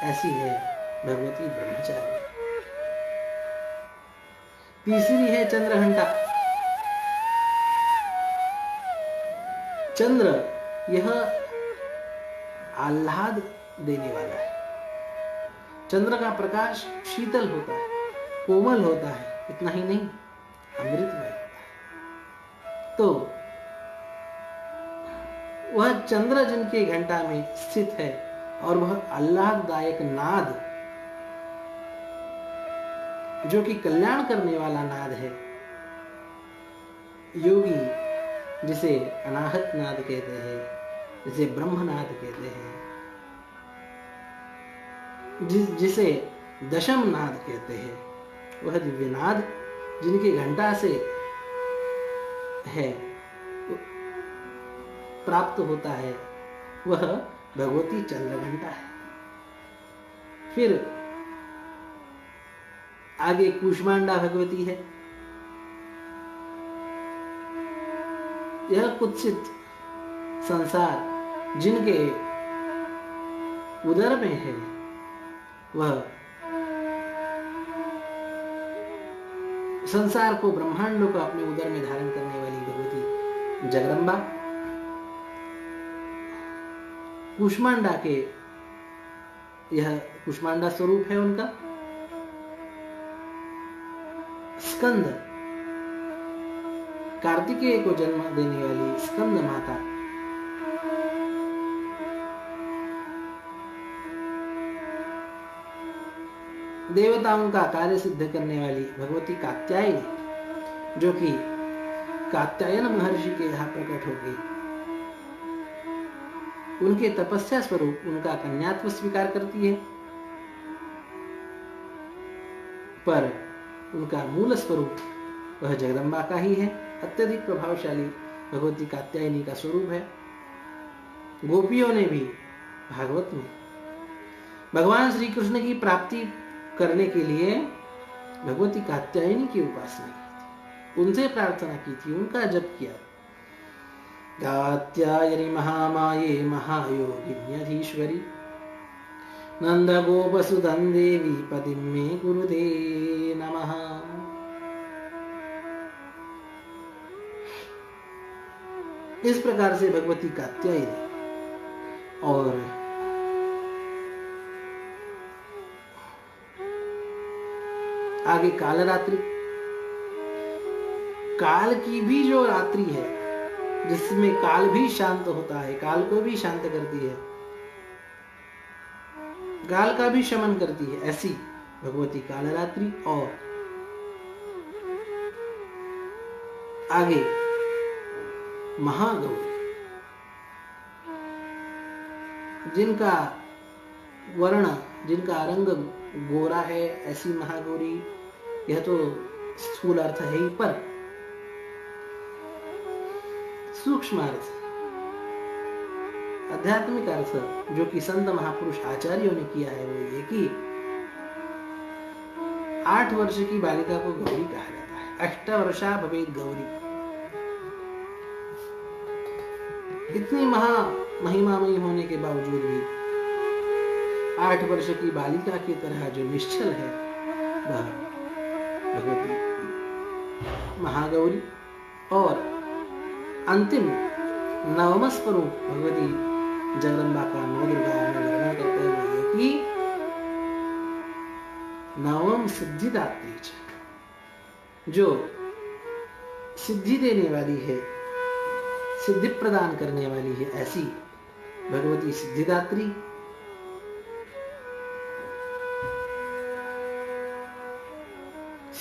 Speaker 1: ऐसी है भगवती ब्रह्मचारी। तीसरी है चंद्रघंटा। चंद्र यह आह्लाद देने वाला है। चंद्र का प्रकाश शीतल होता है, कोमल होता है, इतना ही नहीं अमृतमय होता है। तो वह चंद्र जिनके घंटा में स्थित है, और वह आह्लाददायक नाद जो कि कल्याण करने वाला नाद है, योगी जिसे अनाहत नाद कहते हैं, जिसे ब्रह्मनाद कहते हैं, जिसे दशम नाद कहते हैं, वह दिव्य नाद जिनके घंटा से है प्राप्त होता है, वह भगवती चंद्रघंटा है। फिर आगे कूष्मांडा भगवती है। यह कुत्सित संसार जिनके उदर में है, वह संसार को, ब्रह्मांडों को अपने उदर में धारण करने वाली भगवती जगदम्बा, कूष्मांडा के, यह कूष्मांडा स्वरूप है उनका। स्कंद, कार्तिकेय को जन्म देने वाली स्कंद माता, देवताओं का कार्य सिद्ध करने वाली भगवती कात्यायनी, जो कि कात्यायन महर्षि के यहाँ प्रकट हो गई। उनके तपस्या स्वरूप उनका कन्यात्व स्वीकार करती है, पर उनका मूल स्वरूप वह जगदम्बा का ही है। अत्यधिक प्रभावशाली भगवती कात्यायनी का स्वरूप है। गोपियों ने भी भागवत में भगवान श्री कृष्ण की प्राप्ति करने के लिए भगवती कात्यायनी की उपासना की थी, उनसे प्रार्थना की थी, उनका जप किया। कात्यायनी महामाये महायोगिन्यधीश्वरी नंद गोपसुधं देवी पदिं मे कुरुते नमः। इस प्रकार से भगवती कात्यायनी और आगे कालरात्रि, काल की भी जो रात्रि है, जिसमें काल भी शांत होता है, काल को भी शांत करती है, काल का भी शमन करती है, ऐसी भगवती कालरात्रि। और आगे महागौरी, जिनका वर्ण, जिनका रंग गोरा है, ऐसी महागौरी। यह तो स्थूल अर्थ है ही, पर सूक्ष्म अर्थ, आध्यात्मिक अर्थ जो कि संत महापुरुष आचार्यों ने किया है, वो ये कि 8 वर्ष की बालिका को गौरी कहा जाता है। 8 वर्षा भवेत गौरी। इतनी महिमामयी होने के बावजूद भी 8 वर्ष की बालिका की तरह जो निश्चल है, वह भगवती महागौरी। और अंतिम 9वां स्वरूप भगवती जगदम्बा का 9 दुर्गाओं में वर्णन करते हुए कि 9वां सिद्धिदात्री, जो सिद्धि देने वाली है, सिद्धि प्रदान करने वाली है, ऐसी भगवती सिद्धिदात्री।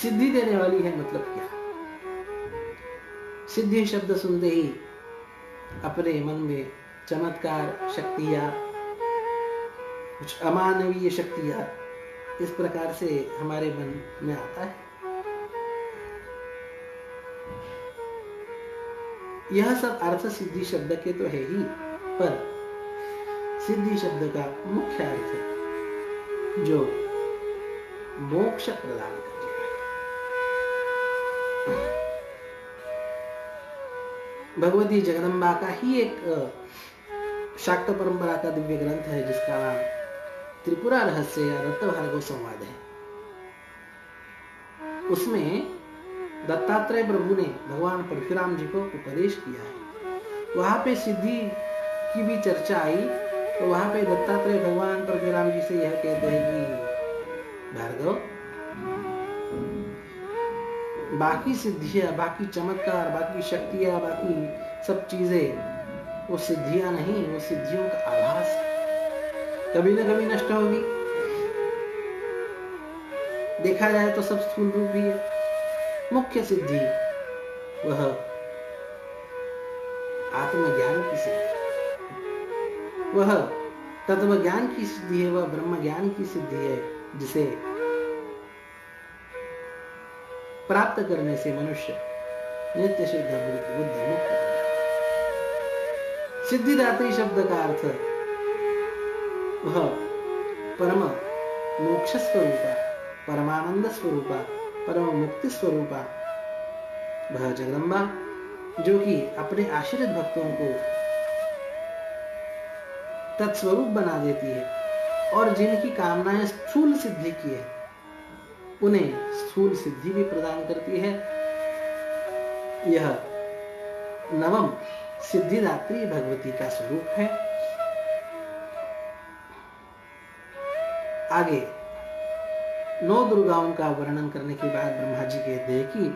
Speaker 1: सिद्धि देने वाली है मतलब क्या? सिद्धि शब्द सुनते ही अपने मन में चमत्कार शक्तियां, कुछ अमानवीय शक्तियां इस प्रकार से हमारे मन में आता है। यह सब अर्थ सिद्धि शब्द के तो है ही, पर सिद्धि शब्द का मुख्य अर्थ है जो मोक्ष प्रदान कर। भगवती जगदम्बा का ही एक शाक्त परंपरा का दिव्य ग्रंथ है, जिसका नाम त्रिपुरा रहस्य या रत्नभार्गव संवाद है। उसमें दत्तात्रेय प्रभु ने भगवान परशुराम जी को उपदेश किया है। वहां पे सिद्धि की भी चर्चा आई, तो वहां पे दत्तात्रेय भगवान परशुराम जी से यह कहते हैं कि भार्गव, बाकी सिद्धियां, बाकी चमत्कार, बाकी शक्तियां, बाकी सब चीजें वो सिद्धियां नहीं, वो सिद्धियों का आभास कभी न कभी नष्ट होगी। देखा जाए तो सब स्थूल रूप भी है। मुख्य सिद्धि वह आत्मज्ञान की सिद्धि, वह तत्व ज्ञान की सिद्धि है, वह ब्रह्म ज्ञान की सिद्धि है, जिसे प्राप्त करने से मनुष्य नित्य सिद्ध बुद्ध मुक्त हो जाता है। सिद्धिदात्री शब्द का अर्थ वह परम मोक्ष स्वरूपा, परमानंद स्वरूपा, परम मुक्ति स्वरूपा वह जगदम्बा जो कि अपने आश्रित भक्तों को तत्स्वरूप बना देती है और जिनकी कामनाएं स्थूल सिद्धि की है उन्हें स्थूल सिद्धि भी प्रदान करती है। यह नवम सिद्धिदात्री भगवती का स्वरूप है। आगे 9 दुर्गाओं का वर्णन करने के बाद ब्रह्मा जी कहते हैं कि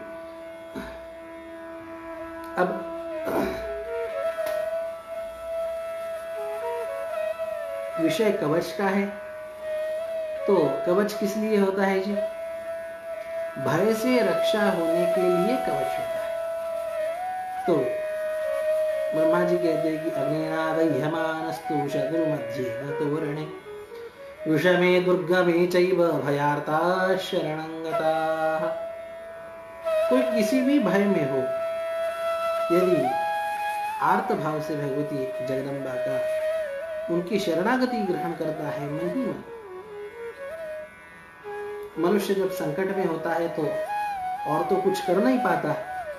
Speaker 1: अब विषय कवच का है। तो कवच किस लिए होता है जी? भय से रक्षा होने के लिए कवच होता है। तो ब्रह्मा जी कहते हैं कि अग्निनादह्यमानस्तु शत्रुमध्ये न तोरणे विषमे दुर्गमे चैव भयार्ता शरणं गताः। कोई किसी भी भय में हो, यदि आर्त भाव से भगवती जगदम्बा का उनकी शरणागति ग्रहण करता है मन ही मन। मनुष्य जब संकट में होता है तो और तो कुछ कर नहीं पाता,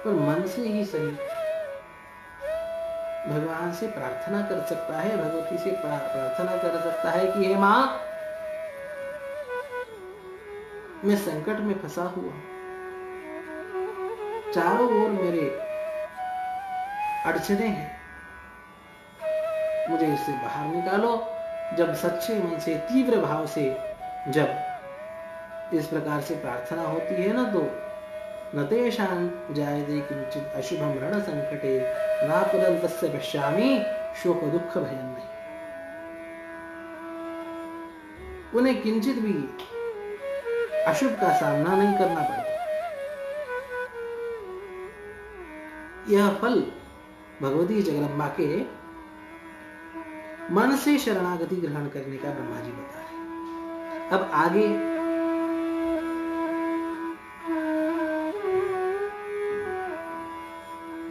Speaker 1: पर मन से ही सही भगवान से प्रार्थना कर सकता है, भगवती से प्रार्थना कर सकता है कि हे मां, मैं संकट में फंसा हुआ, चारों ओर मेरे अड़चने हैं, मुझे इससे बाहर निकालो। जब सच्चे मन से तीव्र भाव से जब इस प्रकार से प्रार्थना होती है ना, तो न तेषां जायते किंचित अशुभम रण संकटे नापदं तस्य पश्यामि शोक दुख भयं नहीं। उन्हें किंचित भी अशुभ का सामना नहीं करना पड़ता। यह फल भगवती जगदम्बा के मन से शरणागति ग्रहण करने का ब्रह्मा जी बता रहे। अब आगे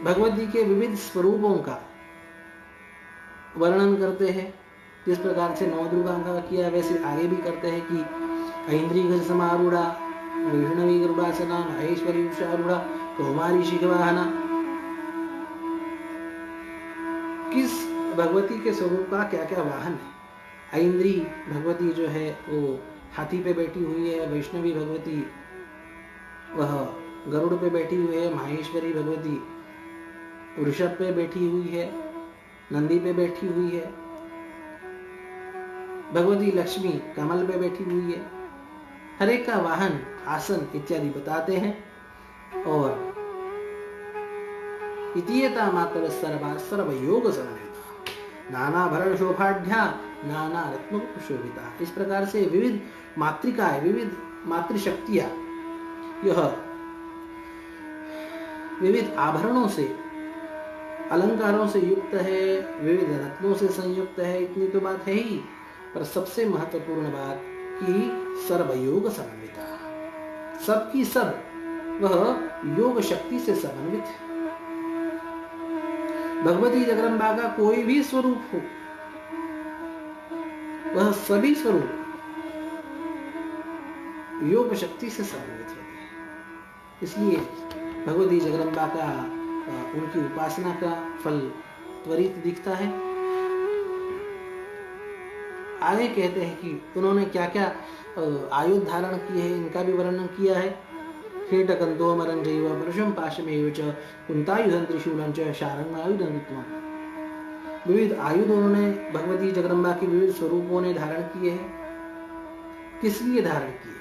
Speaker 1: भगवती के विविध स्वरूपों का वर्णन करते हैं। जिस प्रकार से 9 दुर्गा का किया वैसे आगे भी करते हैं कि ऐन्द्री गज समारूढ़ा, वैष्णवी गरुड़ासना, महेश्वरी उषारूढ़ा, कौमारी शिखवाहना। किस भगवती के स्वरूप का क्या क्या वाहन है? ऐन्द्री भगवती जो है वो हाथी पे बैठी हुई है, वैष्णवी भगवती वह गरुड़ पे बैठी हुई है, माहेश्वरी भगवती वृषभ पे बैठी हुई है, नंदी पे बैठी हुई है, भगवती लक्ष्मी कमल पे बैठी हुई है। हर एक का वाहन, आसन इत्यादि बताते हैं। और इतियता मात्र सर्वा सर्व योग समन्विता नाना भरण शोभाढ्या नाना रत्नों शोभिता। इस प्रकार से विविध मातृकाएं, विविध मातृशक्तियां, यह विविध आभरणों से, अलंकारों से युक्त है, विविध रत्नों से संयुक्त है। इतनी तो बात है ही, पर सबसे महत्वपूर्ण बात कि सर्वयोग समन्विता, सबकी सब वह योग शक्ति से समन्वित है। भगवती जगदम्बा का कोई भी स्वरूप हो, वह सभी स्वरूप योग शक्ति से समन्वित होते हैं। इसलिए भगवती जगदम्बा का उनकी उपासना का फल त्वरित दिखता है। आगे कहते हैं कि उन्होंने क्या क्या आयुध धारण किए हैं, इनका भी वर्णन किया है। कीटकंतो मरंजैव परशुं पाशमेव च कुंतायुधं त्रिशूलं च शारंगायुधं विद्वान्। विविध आयुध उन्होंने भगवती जगदम्बा के विविध स्वरूपों ने धारण किए हैं। किस लिए धारण किए?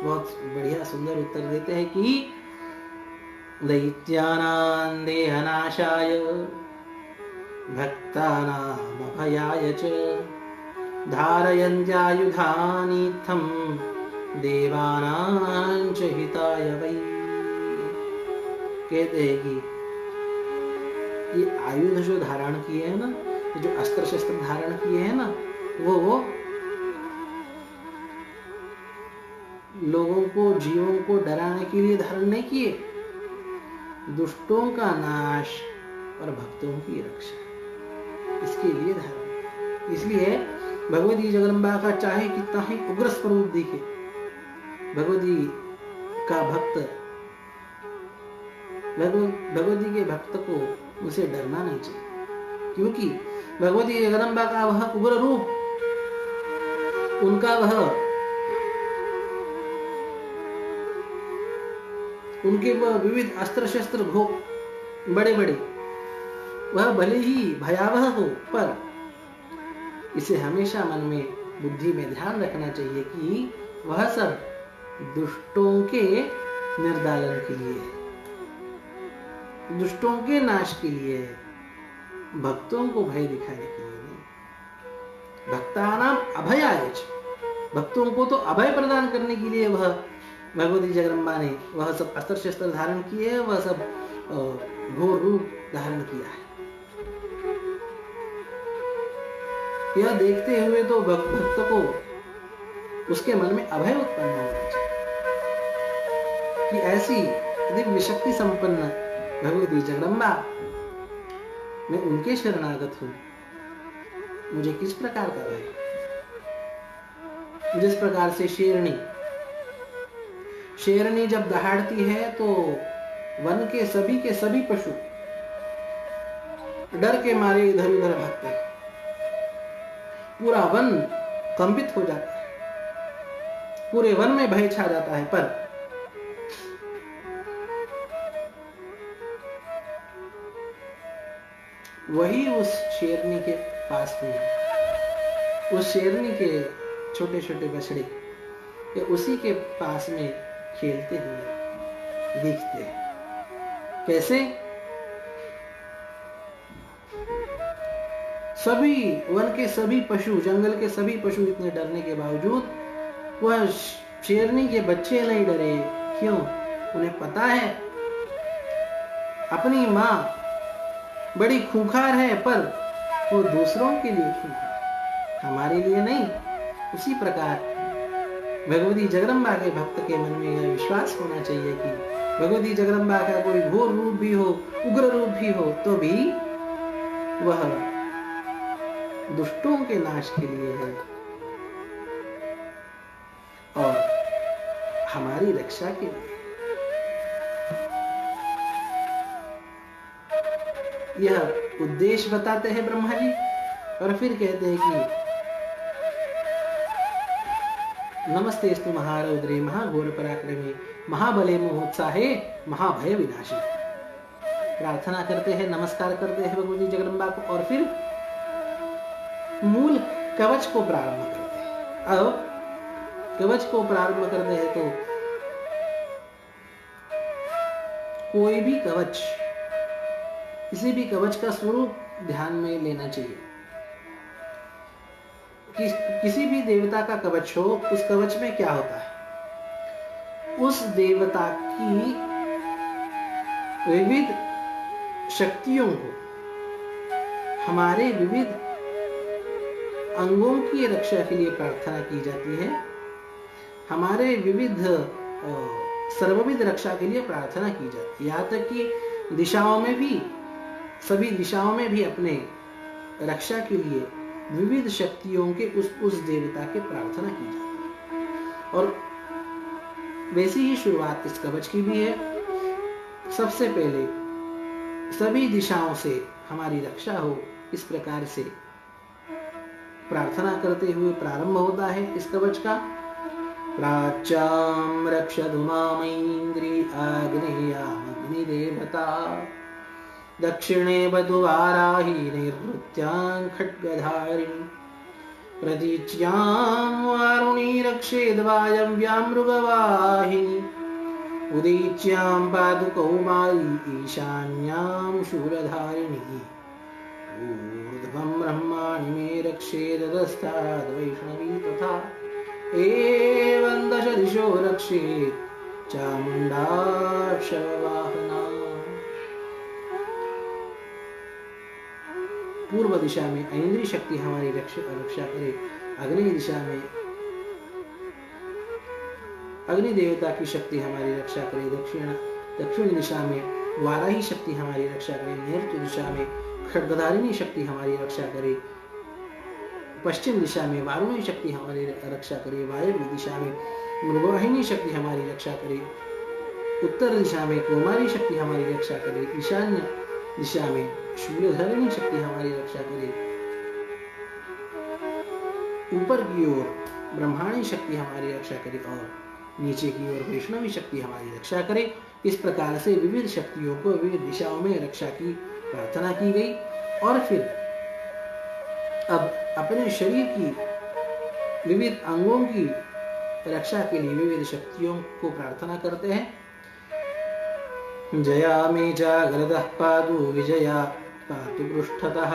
Speaker 1: बहुत बढ़िया सुंदर उत्तर देते हैं कि दैत्यानां देहनाशाय भक्तानां अभयाय च धारयन्त्यायुधानीत्थं देवानां च हिताय वै। कहते हैं कि ये आयुध जो धारण किए हैं ना, जो अस्त्र शस्त्र धारण किए हैं ना, वो लोगों को, जीवों को डराने के लिए धारण नहीं किए, दुष्टों का नाश और भक्तों की रक्षा, इसके लिए धारण। इसलिए भगवती जगदम्बा का चाहे कितना ही उग्र स्वरूप दिखे, भगवती का भक्त, भगवती के भक्त को उसे डरना नहीं चाहिए, क्योंकि भगवती जगदम्बा का वह उग्र रूप, उनका उनके वह विविध अस्त्र शस्त्र बड़े बड़े, वह भले ही भयावह हो, पर इसे हमेशा मन में, बुद्धि में ध्यान रखना चाहिए कि वह सब दुष्टों के निर्दालन के लिए है, दुष्टों के नाश के लिए है, भक्तों को भय दिखाने के लिए नहीं। भक्तानाम अभयाय च, भक्तों को तो अभय प्रदान करने के लिए वह भगवती जगदम्बा ने वह सब अस्त्र शस्त्र धारण किए, वह सब घोर रूप धारण किया है। यह देखते हुए तो भक्त को उसके मन में अभय उत्पन्न होना चाहिए कि ऐसी दिव्य शक्ति संपन्न भगवती जगदम्बा, मैं उनके शरणागत हूं, मुझे किस प्रकार का भय। जिस प्रकार से शेरनी जब दहाड़ती है तो वन के सभी पशु डर के मारे इधर उधर भागते हैं, पूरा वन कंपित हो जाता है, पूरे वन में भय छा जाता है। पर वही उस शेरनी के पास में, उस शेरनी के छोटे छोटे बछड़े या उसी के पास में खेलते हुए दिखते हैं। कैसे? सभी वन के सभी पशु, जंगल के सभी पशु इतने डरने के बावजूद वह शेरनी के बच्चे नहीं डरे। क्यों? उन्हें पता है अपनी मां बड़ी खूंखार है, पर वो दूसरों के लिए खूंखार, हमारे लिए नहीं। उसी प्रकार भगवती जगदम्बा के भक्त के मन में यह विश्वास होना चाहिए कि भगवती जगदम्बा का कोई घोर रूप भी हो, उग्र रूप भी हो, तो भी वह दुष्टों के नाश के लिए है और हमारी रक्षा के लिए। यह उद्देश्य बताते हैं ब्रह्मा जी और फिर कहते हैं कि नमस्तेस्तु महारौद्रे महाघोर पराक्रमे महाबले मोहोत्साहे महाभय विनाशी। प्रार्थना करते हैं, नमस्कार करते हैं भगवती जगदम्बा को और फिर मूल कवच को प्रारंभ करते हैं। अब कवच को प्रारंभ करते हैं तो कोई भी कवच, किसी भी कवच का स्वरूप ध्यान में लेना चाहिए। किसी भी देवता का कवच हो, उस कवच में क्या होता है? उस देवता की विविध शक्तियों को, हमारे विविध अंगों की रक्षा के लिए प्रार्थना की जाती है, हमारे विविध सर्वविध रक्षा के लिए प्रार्थना की जाती है। यहाँ तक कि दिशाओं में भी, सभी दिशाओं में भी अपने रक्षा के लिए विविध शक्तियों के उस देवता के प्रार्थना की जाती है। और वैसी ही शुरुआत इस कवच की भी है। सबसे पहले सभी दिशाओं से हमारी रक्षा हो, इस प्रकार से प्रार्थना करते हुए प्रारंभ होता है इस कवच का। प्राच्याम रक्षतु मामैन्द्री आग्नेयामग्निदेवता दक्षिणे वधुवाराही नैऋत्यां खड्गधारिणी प्रतीच्यां वारुणी रक्षेद्वायव्यां मृगवाहिनी उदीच्यां पादुकौमारी ईशान्यां शूलधारिणी ऊर्ध्वं ब्रह्माणि मे रक्षेदधस्ताद् वैष्णवी तथा एवं दश दिशो रक्षेत् चामुण्डा शववाहना। पूर्व दिशा में ऐन्द्री शक्ति हमारी रक्षा करे, अग्नि दिशा में अग्नि देवता की शक्ति हमारी रक्षा करे, दक्षिण दिशा में वाराही शक्ति हमारी रक्षा करे, नैऋत्य दिशा में खड्गधारिणी शक्ति हमारी रक्षा करे, पश्चिम दिशा में वारुणी शक्ति हमारी रक्षा करे, वायव्य दिशा में मृगवाहिनी शक्ति हमारी रक्षा करे, उत्तर दिशा में कौमारी शक्ति हमारी रक्षा करे, ईशान्य दिशा में शूलधारिणी शक्ति हमारी रक्षा करे, ऊपर की ओर ब्रह्माणी शक्ति हमारी रक्षा करे और नीचे की ओर वैष्णवी शक्ति हमारी रक्षा करे। इस प्रकार से विविध शक्तियों को विविध दिशाओं में रक्षा की प्रार्थना की गई। और फिर अब अपने शरीर की विविध अंगों की रक्षा के लिए विविध शक्तियों को प्रार्थना करते हैं। जया मे जाग्रतः पादु विजया पातु पृष्ठतः,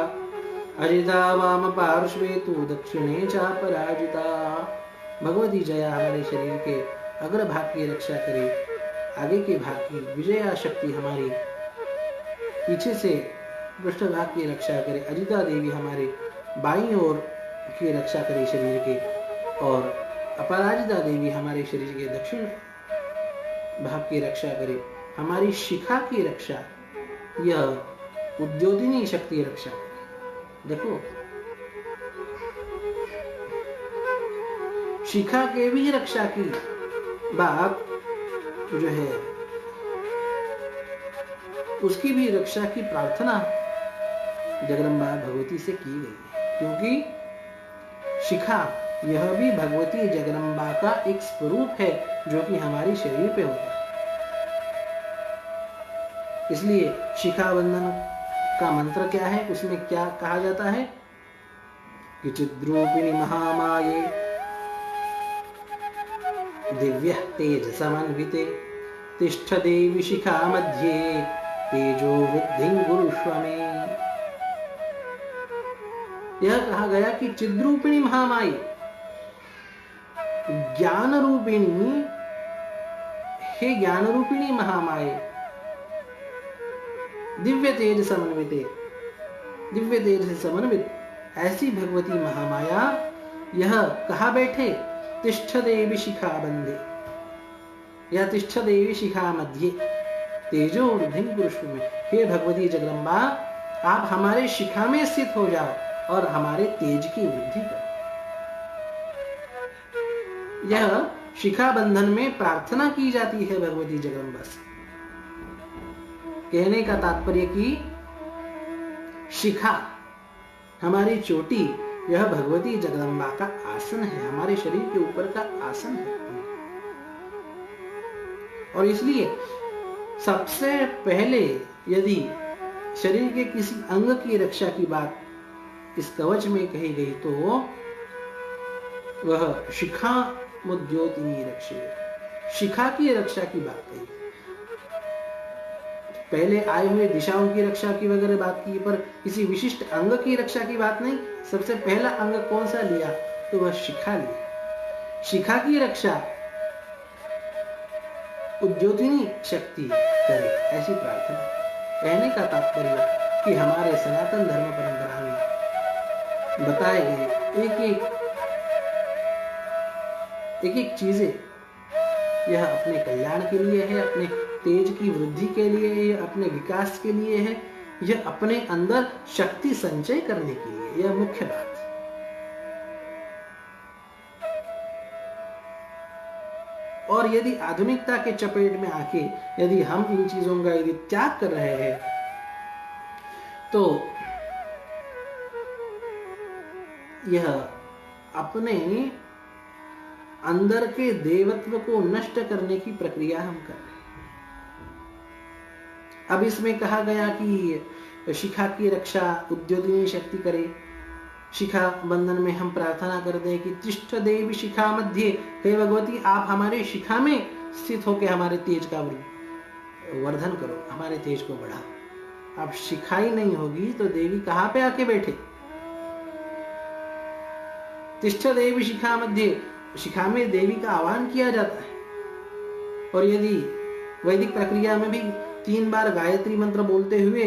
Speaker 1: अजिता वाम पार्श्वे तु दक्षिणे चापराजिता। भगवती जया हमारे शरीर के अग्र भाग की रक्षा करे, आगे के भाग की विजया शक्ति हमारी पीछे से पृष्ठ भाग की रक्षा करे, अजिता देवी हमारे बाईं ओर की रक्षा करे शरीर के, और अपराजिता देवी हमारे शरीर के दक्षिण भाग की रक्षा करे। हमारी शिखा की रक्षा यह उद्योगिनी शक्ति रक्षा करे। देखो शिखा के भी रक्षा की बात जो है उसकी भी रक्षा की प्रार्थना जगदम्बा भगवती से की गई है, क्योंकि शिखा यह भी भगवती जगदम्बा का एक स्वरूप है जो कि हमारी शरीर पे होता है। इसलिए शिखा बंधन का मंत्र क्या है, उसमें क्या कहा जाता है कि चिद्रूपिणी महामाये दिव्य तेज समन्विते तिष्ठ देवी शिखा मध्ये तेजो वृद्धि गुरुष्व में। यह कहा गया कि चिद्रूपिणी महामाई ज्ञान रूपिणी, हे ज्ञान रूपिणी महामाये दिव्य तेज समन्विते, दिव्य तेज से समन्वित ऐसी भगवती महामाया यह कहा बैठे तिष्ठ देवी शिखा बंधे, यह तिष्ठ देवी शिखा मध्य तेजो वृद्धि पुरुष में। हे भगवती जगदम्बा आप हमारे शिखा में स्थित हो जाओ और हमारे तेज की वृद्धि करो। यह शिखा बंधन में प्रार्थना की जाती है भगवती जगदम्बा से। कहने का तात्पर्य कि शिखा हमारी चोटी यह भगवती जगदम्बा का आसन है, हमारे शरीर के ऊपर का आसन है। और इसलिए सबसे पहले यदि शरीर के किसी अंग की रक्षा की बात इस कवच में कही गई तो वह शिखा मुद्योतिनी रक्षे, शिखा की रक्षा की बात कही। पहले आए हुए दिशाओं की रक्षा की वगैरह बात की, पर किसी विशिष्ट अंग की रक्षा की बात नहीं। सबसे पहला अंग कौन सा लिया तो वह शिखा लिया। शिखा की रक्षा उद्योतिनी शक्ति करे, ऐसी प्रार्थना। कहने का तात्पर्य कि हमारे सनातन धर्म परंपरा में बताए गए एक एक चीजें यह अपने कल्याण के लिए है, अपने तेज की वृद्धि के लिए है, अपने विकास के लिए है, यह अपने अंदर शक्ति संचय करने के लिए, यह मुख्य बात है। और यदि आधुनिकता के चपेट में आके यदि हम इन चीजों का यदि त्याग कर रहे हैं तो यह अपने अंदर के देवत्व को नष्ट करने की प्रक्रिया हम कर रहे हैं। अब इसमें कहा गया कि शिखा की रक्षा उद्योगिनी शक्ति करे। शिखा बंधन में हम प्रार्थना करते हैं कि तिष्ठ देवी शिखा मध्य, हे भगवती आप हमारे शिखा में स्थित होकर हमारे तेज का वर्धन करो, हमारे तेज को बढ़ाओ। अब शिखा ही नहीं होगी तो देवी कहां पे आके बैठे। तिष्ठ देवी शिखा मध्य, शिखा में देवी का आह्वान किया जाता है। और यदि वैदिक प्रक्रिया में भी 3 बार गायत्री मंत्र बोलते हुए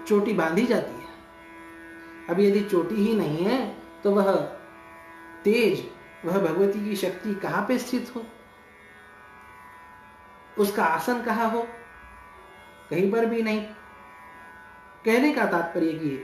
Speaker 1: चोटी बांधी जाती है। अब यदि चोटी ही नहीं है तो वह तेज, वह भगवती की शक्ति कहां पे स्थित हो, उसका आसन कहां हो, कहीं पर भी नहीं। कहने का तात्पर्य कि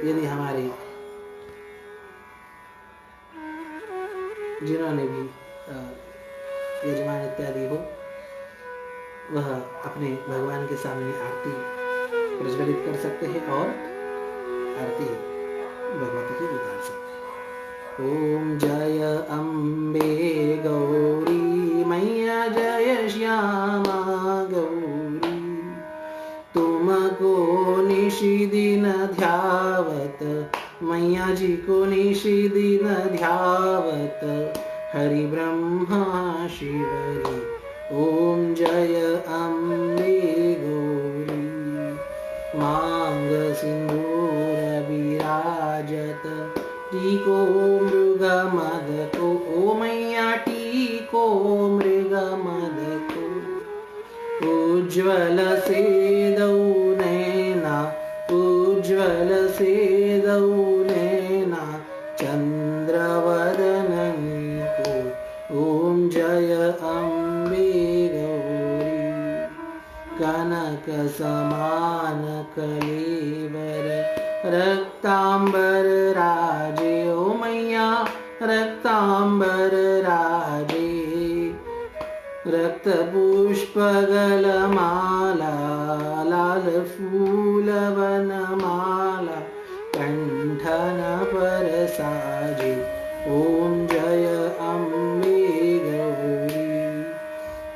Speaker 1: यदि हमारे जिन्होंने भी यजमान इत्यादि हो, वह अपने भगवान के सामने आरती प्रज्वलित कर सकते हैं और आरती भगवती की उतार सकते हैं। ओम जय अम्बे गौरी मैया जय श्यामा गौरी, तुमको निशिदिन ध्यावत मैया जी को निशिदिन ध्यावत हरि ब्रह्मा शिवरी। ओम जय अम्बे गौरी मांग सिंदूर विराजत टीको मृग मद को, ओ मैया टीको मृग मद को, उज्ज्वल से दौ नैना उज्ज्वल से दौ नैना चंद्रवदननी को। ओम जय अम्बे गौरी कनक समान कलेवर रक्तांबर राजे, ओ मैया रक्तांबर राजे, रक्त पुष्प गलमाला लाल फूल वनमाला कंठन पर साजे। ओम जय अम्बे गौरी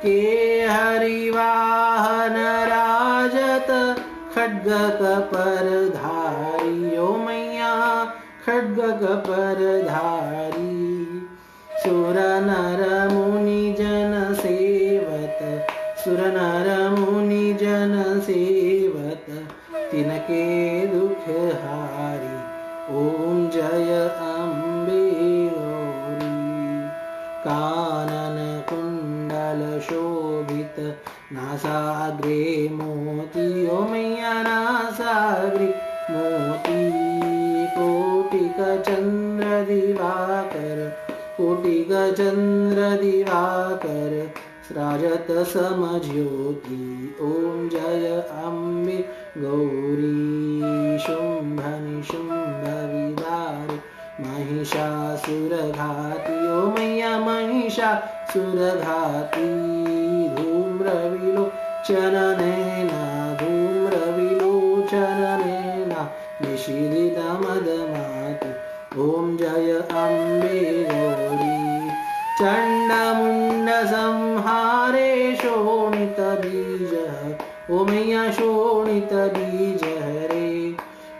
Speaker 1: के हरिवाहन राजत खड्ग कपर धारी, ओ मैया खड्ग कपर धारी, सुर नर मुनि जन सेवत सुर नर मुनि जन सेवत तिनके दुख हारी। ओम जय अम्बे गौरी कानन कुंडल शोभित नासाग्रे मोती, ओ मैया नासाग्रे मोती, कोटिक चंद्र दिवाकर कोटिक चंद्र दिवाकर राजत समज्योति। ओम जय अम्बे गौरी शुंभ निशुंभ विदार महिषासुर घाती, ओ मैया महिषासुर घाती, धूम्र विलोचन नैना धूम्र विलोचन नैना निशीलित मदमातु। ओम जय अम्बे गौरी चंडमुंड संहारे शोणित बीज, ओ मैया शोणित बीज हरे,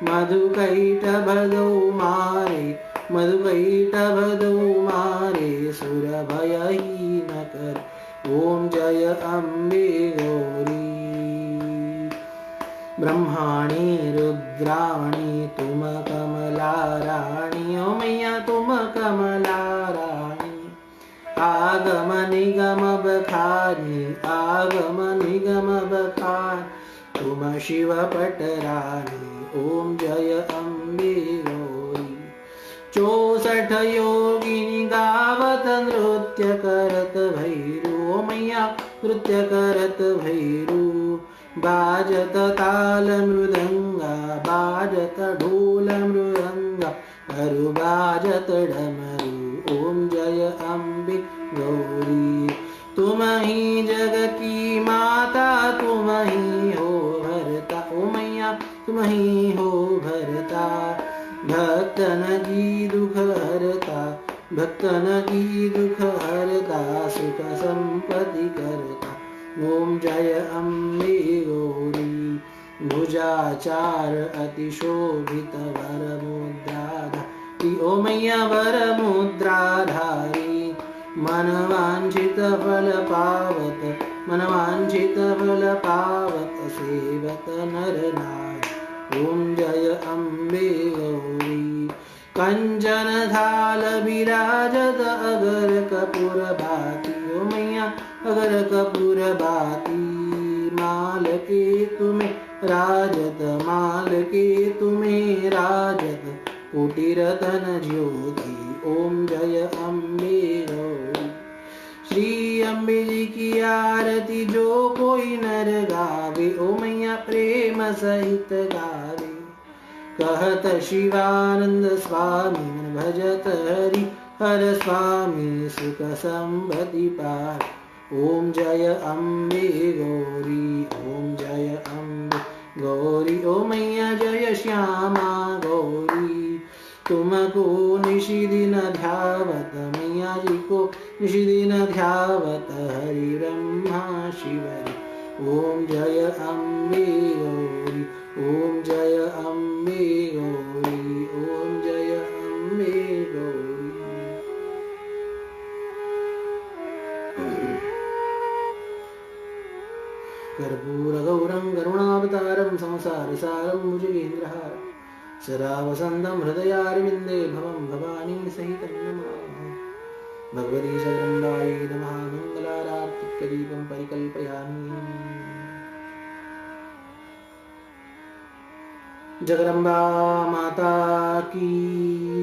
Speaker 1: मधुकैटभदौ मारे मधुकैटभदौ मारे सुर भयहीन कर। ओम जय अम्बे गौरी ब्रह्माणी रुद्राणी तुम कमला रानी, ओ मैया तुम कमला रानी, आगम निगम बखानी आगम निगम बखान तुम शिव पटरानी। ओम जय अम्बे गौरी 64 योगिनी गावत नृत्य करत भैरू, ओ मैया नृत्य करत भैरू, बाजत ताल मृदंगा बाजत ढोल मृदंगा अरु बाजत डमरू। ओम जय अम्बे गौरी तुम ही जग की माता तुम ही हो भरता, ओ मैया तुम ही हो भरता, भक्तन की दुख हरता भक्तन की दुख हरता, सुख संपत्ति करता। ओम जय अम्बे गौरी भुजाचार अति शोभित वर मुद्राधारी, ओ मैया वर मुद्राधारी, मन वांछित फल पावत सेवत नर नारी। ओम जय अम्बे गौरी कंचन थाल विराजत अगर कपूर भाती, ओ मैया अगर कपूर भाती, माल के तुम्हें राजत कोटि रतन ज्योति। ओम जय अम्बे गौरी श्री अम्बे जी की आरती जो कोई नर गावे, ओ मैया प्रेम सहित गावे, कहत शिवानंद स्वामी मन भजत हरि हर स्वामी सुख संपत्ति पार। ओम जय अम्बे गौरी, ओम जय अम्बे गौरी, ओ मैया जय श्यामा गौरी। तुमको निशिदिन ध्यावत मैया जी को निशिदिन ध्यावत हरि ब्रह्मा शिवरी। ओम जय अम्बे गौरी, ओम जय अम्बे गौरी, ओम जय अम्बे गौरी। कर्पूरगौरं करुणावतारं संसारसारं भुजगेन्द्रहारं सदा वसन्तं हृदयारविन्दे भवं भवानी सहितं नमामि। भगवती जगदम्बायै नमः। मङ्गलारार्तिकदीपं परिकल्पयामि। जगदम्बा माता की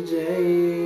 Speaker 1: जय।